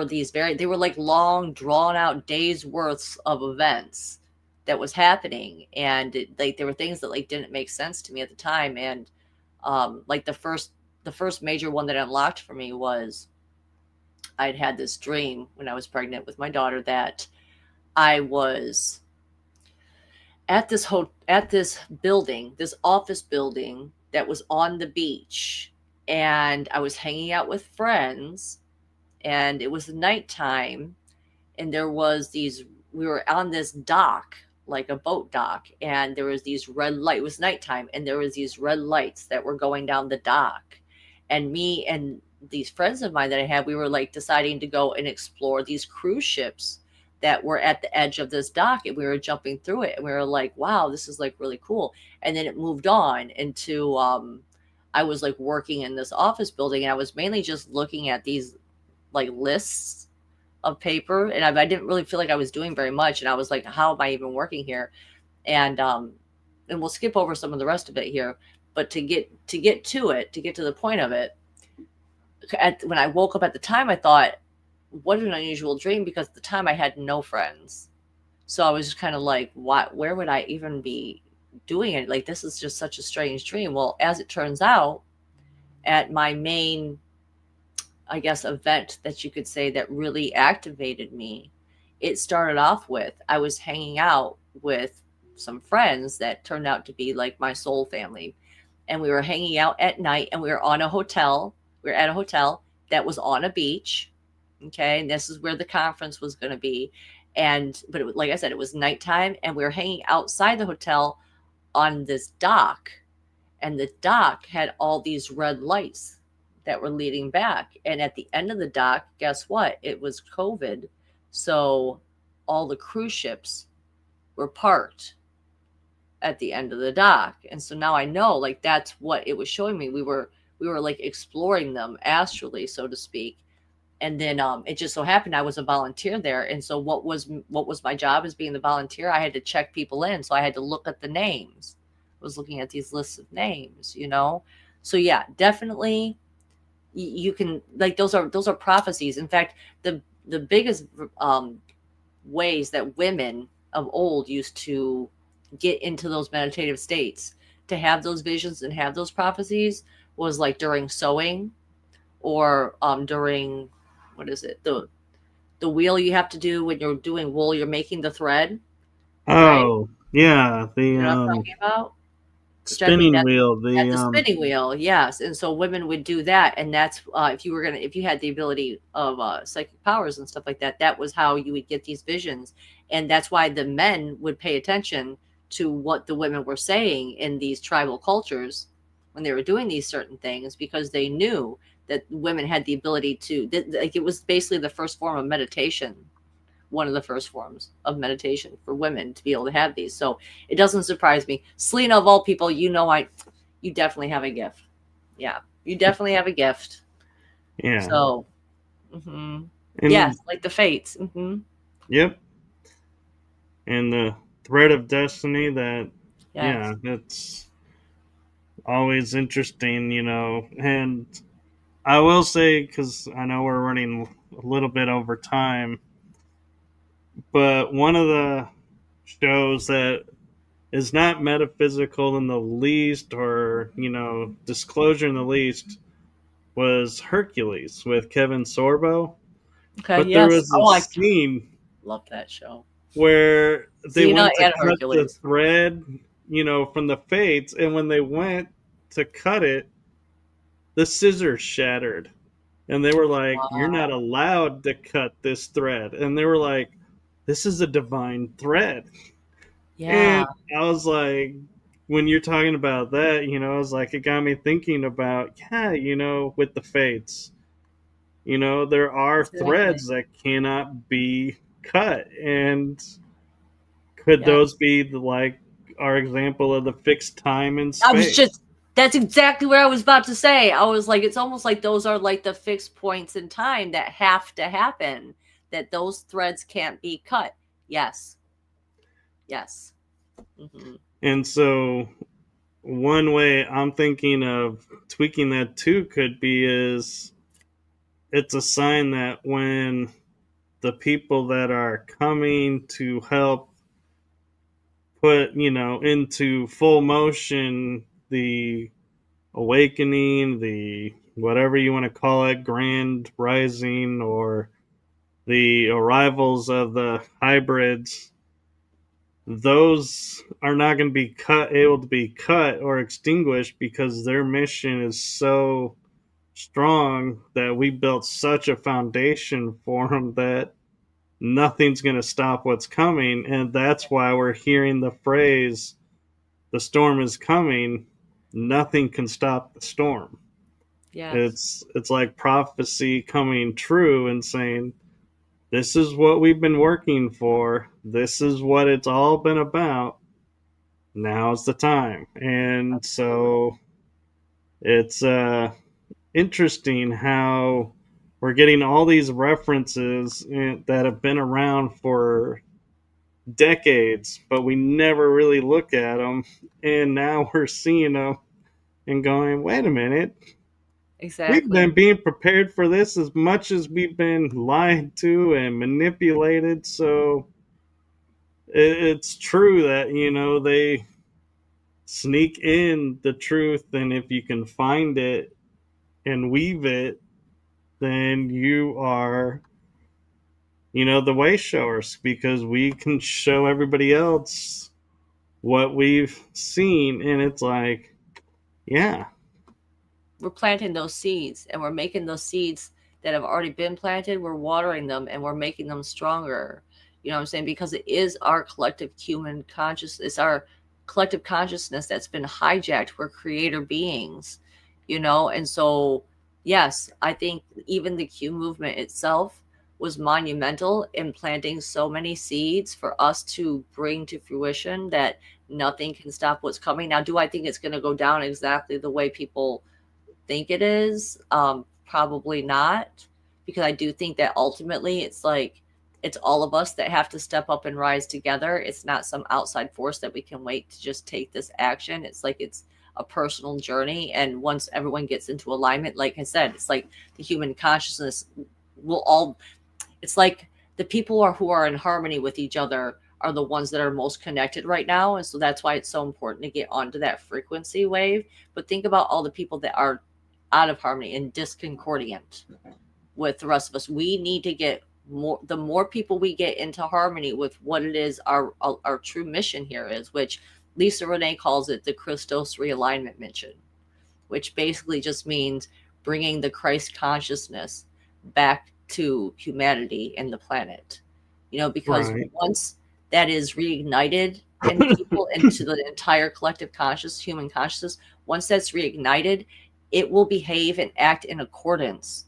these very, they were like long drawn out days worths of events that was happening. And like there were things that like didn't make sense to me at the time. And like the first major one that unlocked for me was I'd had this dream when I was pregnant with my daughter that I was at this building, this office building that was on the beach, and I was hanging out with friends, and it was nighttime, and there was these we were on this dock, like a boat dock, and there was these red light. It was nighttime, and there was these red lights that were going down the dock, and me and these friends of mine that I had, we were like deciding to go and explore these cruise ships that were at the edge of this dock, and we were jumping through it, and we were like, wow, this is like really cool. And then it moved on into I was like working in this office building, and I was mainly just looking at these like lists of paper, and I didn't really feel like I was doing very much, and I was like, how am I even working here? And we'll skip over some of the rest of it here, but to get to the point of it, when I woke up at the time, I thought, what an unusual dream, because at the time I had no friends. So I was just kind of like, what, where would I even be doing it? Like, this is just such a strange dream. Well, as it turns out, at my main, I guess, event that you could say that really activated me, it started off with I was hanging out with some friends that turned out to be like my soul family. And we were hanging out at night, and we were on a hotel. We were at a hotel that was on a beach. Okay. And this is where the conference was going to be. But like I said, it was nighttime, and we were hanging outside the hotel on this dock, and the dock had all these red lights that were leading back. And at the end of the dock, guess what? It was COVID. So all the cruise ships were parked at the end of the dock. And so now I know, like, that's what it was showing me. We were like exploring them astrally, so to speak. And then it just so happened I was a volunteer there. And so what was my job as being the volunteer? I had to check people in. So I had to look at the names. I was looking at these lists of names, you know? So yeah, definitely you can, like, those are prophecies. In fact, the biggest ways that women of old used to get into those meditative states, to have those visions and have those prophecies, was like during sewing, or during, what is it, the wheel you have to do when you're doing wool, you're making the thread, right? Oh, yeah, You the know what I'm talking about? Which I mean, spinning wheel. at the spinning wheel, yes. And so women would do that, and that's if you had the ability of psychic powers and stuff like that, that was how you would get these visions. And that's why the men would pay attention to what the women were saying in these tribal cultures when they were doing these certain things, because they knew that women had the ability to, like, it was basically the first form of meditation, one of the first forms of meditation for women to be able to have these. So it doesn't surprise me. Selena, of all people, you definitely have a gift. Yeah, you definitely have a gift. Yeah, So, yes, and like the fates. yep, and the thread of destiny. That, Yes. yeah, it's always interesting, And I will say, because I know we're running a little bit over time, but one of the shows that is not metaphysical in the least, or disclosure in the least, was Hercules with Kevin Sorbo. Okay. But there Yes. was a Oh, I scene love that show. where they Xena went to and cut the Hercules. thread, from the fates, and when they went to cut it, the scissors shattered. And they were like, "You're not Wow. allowed to cut this thread." And they were like, "This is a divine thread." And Yeah. I was like, when you're talking about that, I was like, it got me thinking about, yeah, with the fates, there are Exactly. threads that cannot be cut. And could Yeah. those be like our example of the fixed time and I was space? just, that's exactly what I was about to say. I was like, it's almost like those are like the fixed points in time that have to happen, that those threads can't be cut. Yes. Yes. Hmm. And so one way I'm thinking of tweaking that too could be is it's a sign that when the people that are coming to help put, into full motion the awakening, the whatever you want to call it, grand rising, or the arrivals of the hybrids, those are not going to be able to be cut or extinguished, because their mission is so strong that we built such a foundation for them that nothing's going to stop what's coming. And that's why we're hearing the phrase, the storm is coming. Nothing can stop the storm. Yes. It's like prophecy coming true and saying, this is what we've been working for. This is what it's all been about. Now's the time. And Absolutely. so it's interesting how we're getting all these references that have been around for decades, but we never really look at them. And now we're seeing them and going, wait a minute, we've Exactly. been being prepared for this as much as we've been lied to and manipulated. So it's true that, they sneak in the truth, and if you can find it and weave it, then you are, the way showers, because we can show everybody else what we've seen, and it's like, yeah, We're planting those seeds, and we're making those seeds that have already been planted, we're watering them and we're making them stronger. You know what I'm saying? Because it is our collective human consciousness, it's our collective consciousness that's been hijacked. We're creator beings, and so yes, I think even the Q movement itself was monumental in planting so many seeds for us to bring to fruition that nothing can stop what's coming. Now, do I think it's going to go down exactly the way people think it is? Probably not, because I do think that ultimately it's like it's all of us that have to step up and rise together. It's not some outside force that we can wait to just take this action. It's like it's a personal journey, and once everyone gets into alignment, like I said, it's like the human consciousness will all, it's like the people who are in harmony with each other are the ones that are most connected right now. And so that's why it's so important to get onto that frequency wave. But think about all the people that are out of harmony and discordant with the rest of us. We need to get more, the more people we get into harmony with what it is our true mission here is, which Lisa Renee calls it the Christos realignment mission, which basically just means bringing the Christ consciousness back to humanity and the planet. Because right. once that is reignited in people into the entire collective conscious, human consciousness, once that's reignited, it will behave and act in accordance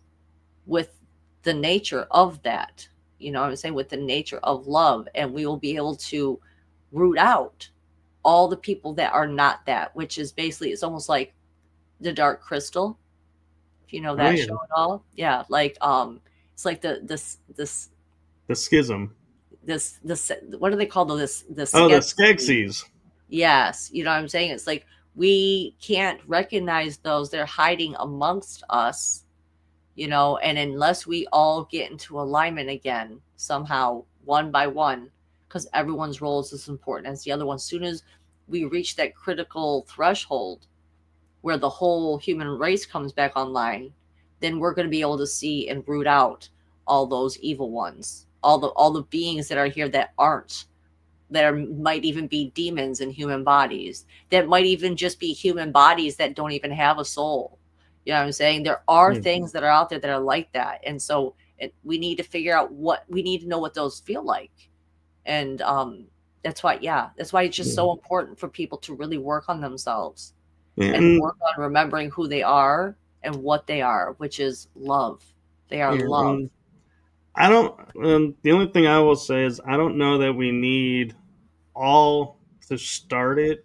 with the nature of that. You know what I'm saying? With the nature of love. And we will be able to root out all the people that are not that, which is basically, it's almost like the Dark Crystal, if you know Oh that yeah, show at all. Yeah, like it's like the this the schism. this what do they call the Oh, the Skeksis? Skeksis. Yes, you know what I'm saying? It's like we can't recognize those. They're hiding amongst us, and unless we all get into alignment again, somehow, one by one, because everyone's role is as important as the other one. As soon as we reach that critical threshold where the whole human race comes back online, then we're going to be able to see and root out all those evil ones, all the beings that are here that aren't, might even be demons in human bodies, that might even just be human bodies that don't even have a soul. You know what I'm saying? There are Yeah. things that are out there that are like that, and so we need to figure out what we need to know what those feel like, and that's why, yeah, that's why it's just Yeah. so important for people to really work on themselves and And work on remembering who they are and what they are, which is love. They are yeah, love. I don't. The only thing I will say is I don't know that we need all to start it,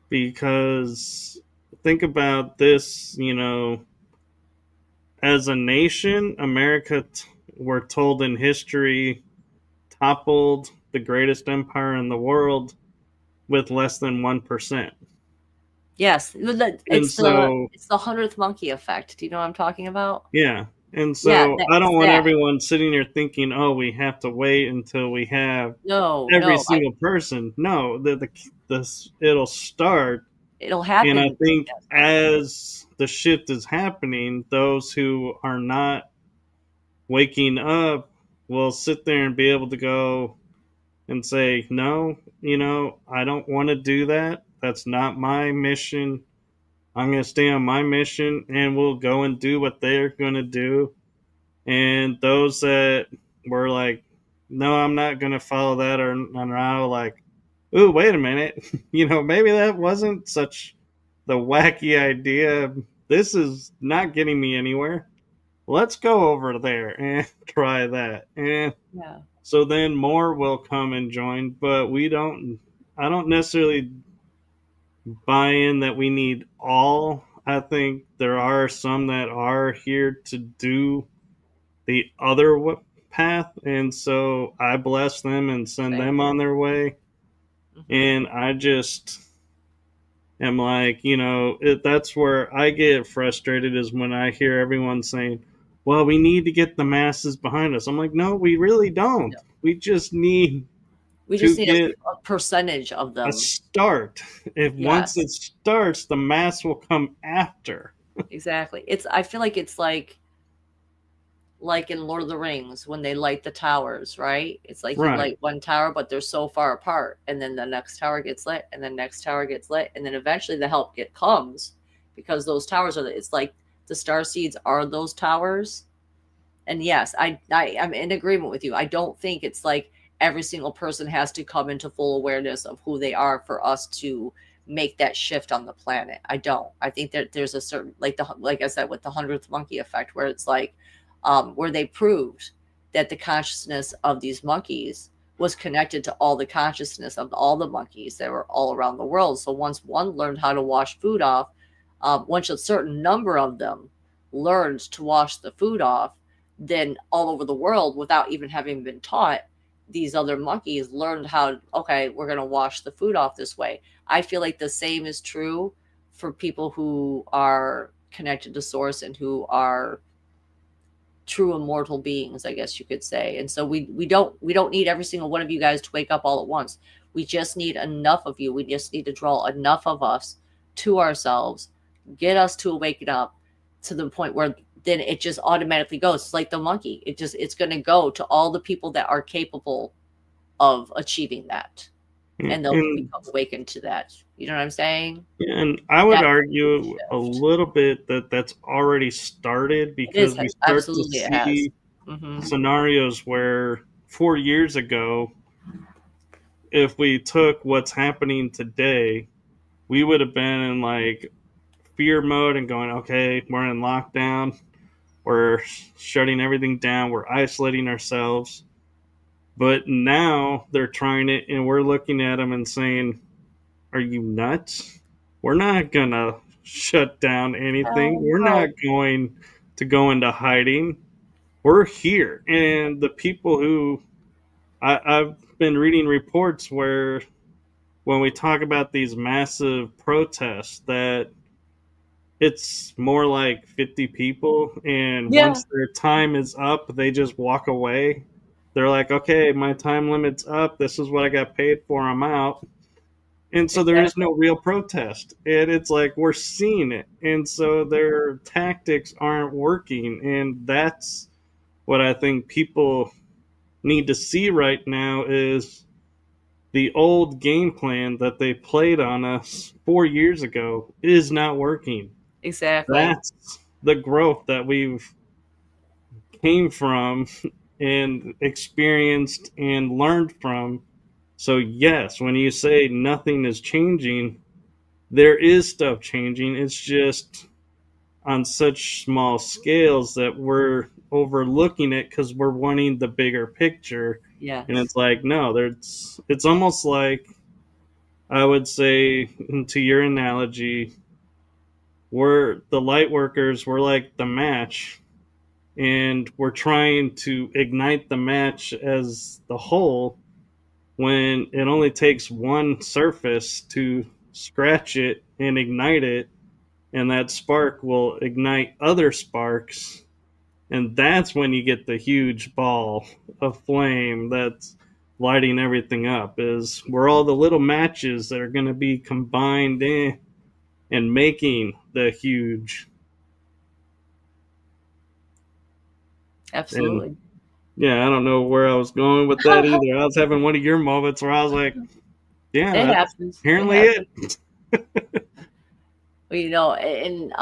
because think about this. As a nation, America, we're told in history, toppled the greatest empire in the world with less than 1%. Yes, And so, it's the 100th monkey effect. Do you know what I'm talking about? yeah. And Yeah, so I it's don't want that. everyone sitting there thinking, oh, we have to wait until we have No, every no, single person. No, it'll start. it'll And I happen. think Yes, as the shift is happening, those who are not waking up will sit there and be able to go and say, no, I don't want to do that. That's not my mission. I'm going to stay on my mission and we'll go and do what they're going to do. And those that were like, no, I'm not going to follow that, or now like, ooh, wait a minute, maybe that wasn't such the wacky idea. This is not getting me anywhere. Let's go over there and try that. And Yeah. so then more will come and join, but I don't necessarily buy in that we need all. I think there are some that are here to do the other path, and so I bless them and send Same them here. on their way. Hmm. And I just am like, that's where I get frustrated, is when I hear everyone saying, well, we need to get the masses behind us. I'm like, no, we really don't. Yeah. We just need We to just need get a percentage of a them. start. If once Yes, it starts, the mass will come after. exactly. I feel like it's like in Lord of the Rings when they light the towers, right? It's like you Right. light one tower, but they're so far apart, and then the next tower gets lit, and the next tower gets lit, and then eventually the help comes because those towers are. It's like the star seeds are those towers. And yes, I'm in agreement with you. I don't think it's like every single person has to come into full awareness of who they are for us to make that shift on the planet. I don't. I think that there's a certain, like I said with the 100th monkey effect, where it's like where they proved that the consciousness of these monkeys was connected to all the consciousness of all the monkeys that were all around the world. So once one learned how to wash food off, once a certain number of them learned to wash the food off, then all over the world, without even having been taught, these other monkeys learned how, okay, we're going to wash the food off this way. I feel like the same is true for people who are connected to source and who are true immortal beings, I guess you could say. And so we don't need every single one of you guys to wake up all at once. We just need enough of you. We just need to draw enough of us to ourselves, get us to awaken up to the point where then it just automatically goes. It's like the monkey. It's going to go to all the people that are capable of achieving that, and they'll And become awakened to that. You know what I'm saying? and I would That's the argue a shift. little bit that that's already started, It is because we start to absolutely, it has. see Hmm. scenarios where 4 years ago, if we took what's happening today, we would have been in like fear mode and going, okay, we're in lockdown, we're shutting everything down, we're isolating ourselves. But now they're trying it, and we're looking at them and saying, are you nuts? We're not gonna shut down anything. Hell We're not no. going to go into hiding. We're here. And the people who I've been reading reports where, when we talk about these massive protests, that it's more like 50 people, and Yeah, once their time is up, they just walk away. They're like, okay, my time limit's up. This is what I got paid for. I'm out. And so there is exactly. no real protest. And it's like we're seeing it. And so their tactics aren't working. And that's what I think people need to see right now, is the old game plan that they played on us 4 years ago is not working. Exactly. That's the growth that we've came from and experienced and learned from. So yes, when you say nothing is changing, there is stuff changing. It's just on such small scales that we're overlooking it because we're wanting the bigger picture. And Yes. it's like, no, there's, it's almost like, I would say, to your analogy, we're the light workers, we're like the match, and we're trying to ignite the match as the whole, when it only takes one surface to scratch it and ignite it, and that spark will ignite other sparks, and that's when you get the huge ball of flame that's lighting everything up. Is we're all the little matches that are going to be combined in and making the huge. And Absolutely. yeah, I don't know where I was going with that either. I was having one of your moments where I was like, yeah, It that's happens. It apparently happens. it. And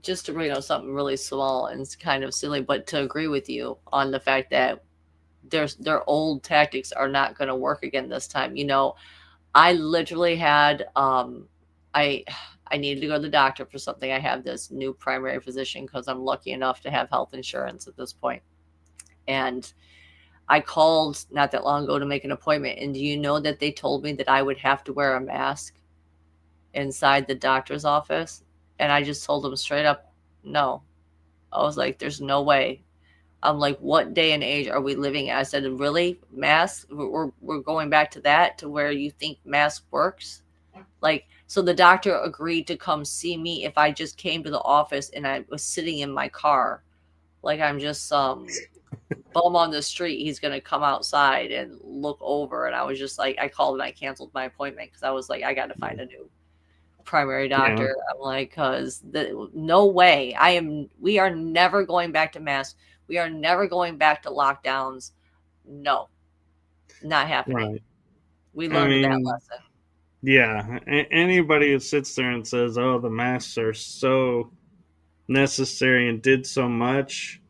just to bring up something really small and it's kind of silly, but to agree with you on the fact that their old tactics are not going to work again this time. I literally had I I needed to go to the doctor for something. I have this new primary physician because I'm lucky enough to have health insurance at this point. And I called not that long ago to make an appointment. And do you know that they told me that I would have to wear a mask inside the doctor's office? And I just told them straight up, no. I was like, there's no way. I'm like, what day and age are we living in? I said, really? Masks? We're going back to that, to where you think mask works? Like, so the doctor agreed to come see me if I just came to the office and I was sitting in my car. Like I'm just some bum on the street. He's going to come outside and look over. And I was just like, I called and I canceled my appointment because I was like, I got to find a new primary Yeah. doctor. I'm like, because no way. We are never going back to masks. We are never going back to lockdowns. No, not happening. Right. We I learned that mean, lesson. yeah. Anybody who sits there and says, "Oh, the masks are so necessary and did so much,"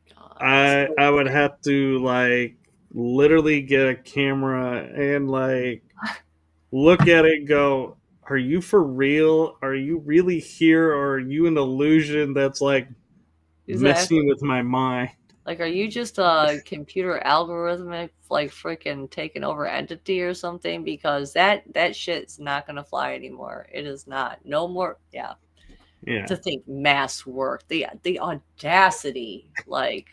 God, it's I would crazy. have to like literally get a camera and like look at it and go, "Are you for real? Are you really here, or are you an illusion that's like Exactly. messing with my mind?" Like, are you just a computer algorithmic, like freaking taking over entity or something? Because that shit's not gonna fly anymore. It is not. No more. Yeah. Yeah. To think mass work, the audacity. Like,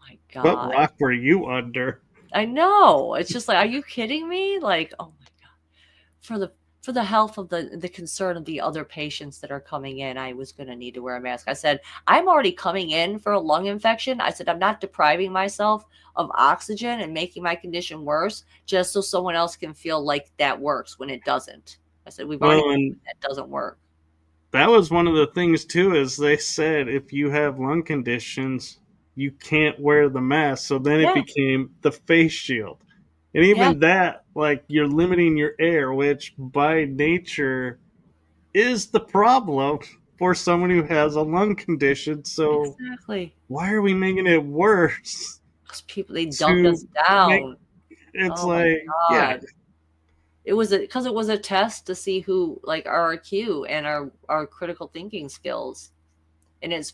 my What God. rock were you under? I know. It's just like, are you kidding me? Like, oh my God. For the health of the concern of the other patients that are coming in, I was going to need to wear a mask. I said, I'm already coming in for a lung infection. I said, I'm not depriving myself of oxygen and making my condition worse just so someone else can feel like that works when it doesn't. I said, we've already Well, proven and that doesn't work. that was one of the things too, is they said if you have lung conditions, you can't wear the mask. So then it Yeah. became the face shield. And Yeah. even that, like you're limiting your air, which by nature is the problem for someone who has a lung condition. So Exactly. why are we making it worse Those people, they dumbed to us make down. it's Oh my like, yeah, God. Because it was a test to see who, like, our IQ and our critical thinking skills. And it's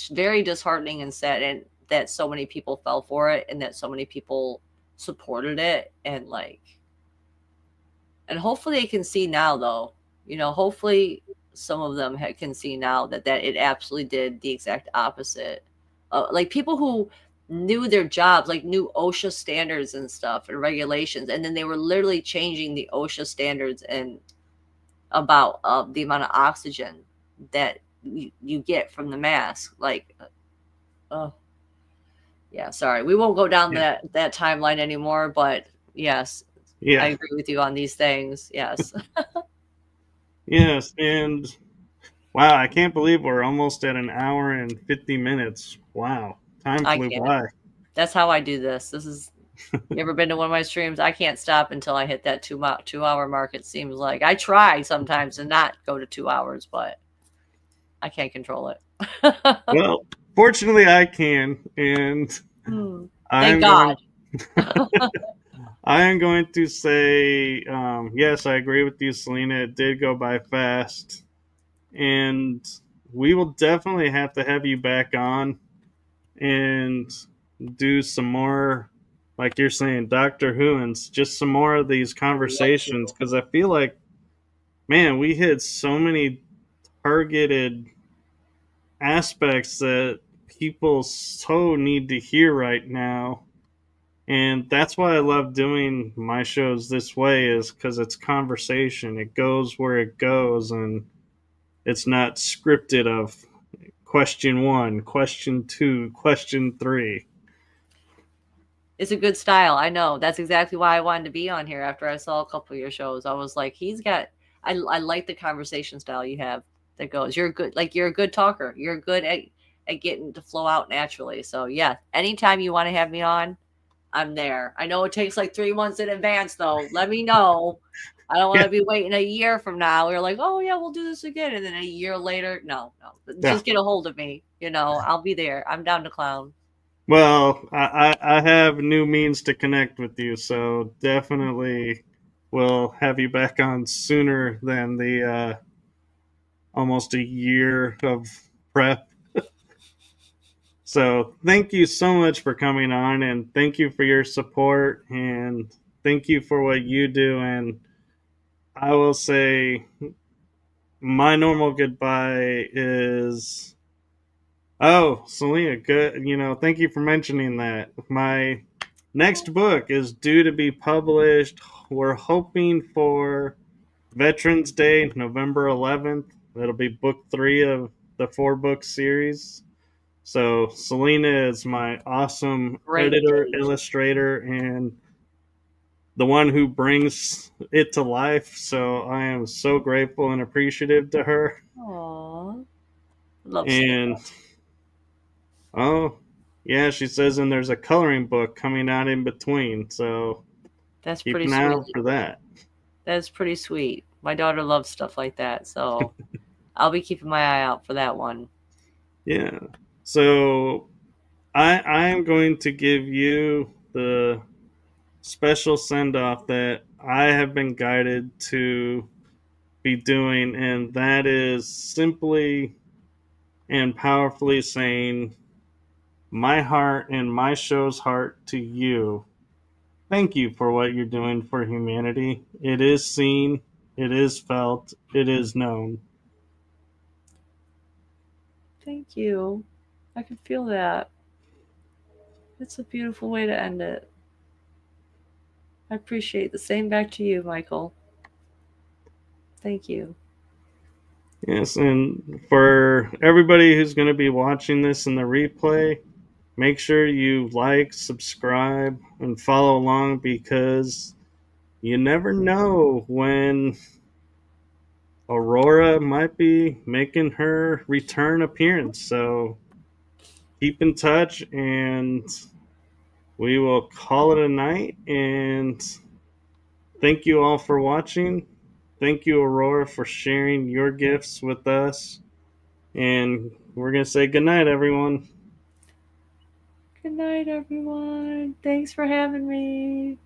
very disheartening and sad, and that so many people fell for it and that so many people supported it. And hopefully they can see now, though. Hopefully some of them can see now that it absolutely did the exact opposite. Like people who knew their jobs, like knew OSHA standards and stuff and regulations, and then they were literally changing the OSHA standards and about the amount of oxygen that you get from the mask. Like, oh yeah, sorry, we won't go down yeah, that timeline anymore. But yes, I yeah, agree with you on these things. Yes. yes. And wow, I can't believe we're almost at an hour and 50 minutes. Wow, time I flew can't. by. That's how I do this. You ever been to one of my streams? I can't stop until I hit that 2 hour mark. It seems like I try sometimes to not go to 2 hours, but I can't control it. Well, fortunately, I can, and Thank I'm God. going. I am going to say yes. I agree with you, Selena. It did go by fast, and we will definitely have to have you back on and do some more, like you're saying, Doctor Who, and just some more of these I would love conversations, to. because I feel like, man, we hit so many targeted aspects that people so need to hear right now. And that's why I love doing my shows this way, is because it's conversation. It goes where it goes, and it's not scripted of question one, question two, question three. It's a good style. I know. That's exactly why I wanted to be on here after I saw a couple of your shows. I was like, I like the conversation style you have that goes, you're a good talker. You're good at getting to flow out naturally. So yeah, anytime you want to have me on, I'm there. I know it takes like 3 months in advance though. Let me know. I don't want Yeah, to be waiting a year from now. We're like, oh yeah, we'll do this again, and then a year later, no, no, yeah. just get a hold of me. I'll be there. I'm down to clown. Well, I have new means to connect with you, so definitely will have you back on sooner than the almost a year of prep. So thank you so much for coming on, and thank you for your support, and thank you for what you do. And I will say my normal goodbye is, oh, Selena, good. Thank you for mentioning that. My next book is due to be published. We're hoping for Veterans Day, November 11th. That'll be book 3 of the 4-book series. So Selena is my awesome Great editor, date. illustrator, and the one who brings it to life. So I am so grateful and appreciative to her. Aw, love seeing And that. oh, yeah, she says, and there's a coloring book coming out in between. So That's keep pretty an eye out sweet. for that. That's pretty sweet. My daughter loves stuff like that, so I'll be keeping my eye out for that one. Yeah. So I am going to give you the special send off that I have been guided to be doing, and that is simply and powerfully saying, my heart and my show's heart to you. Thank you for what you're doing for humanity. It is seen, it is felt, it is known. Thank you. I can feel that. It's a beautiful way to end it. I appreciate the same back to you, Michael. Thank you. Yes, and for everybody who's going to be watching this in the replay, make sure you like, subscribe, and follow along because you never know when Aurora might be making her return appearance. So keep in touch, and we will call it a night. And thank you all for watching. Thank you, Aurora, for sharing your gifts with us. And we're going to say goodnight, everyone. Good night, everyone. Thanks for having me.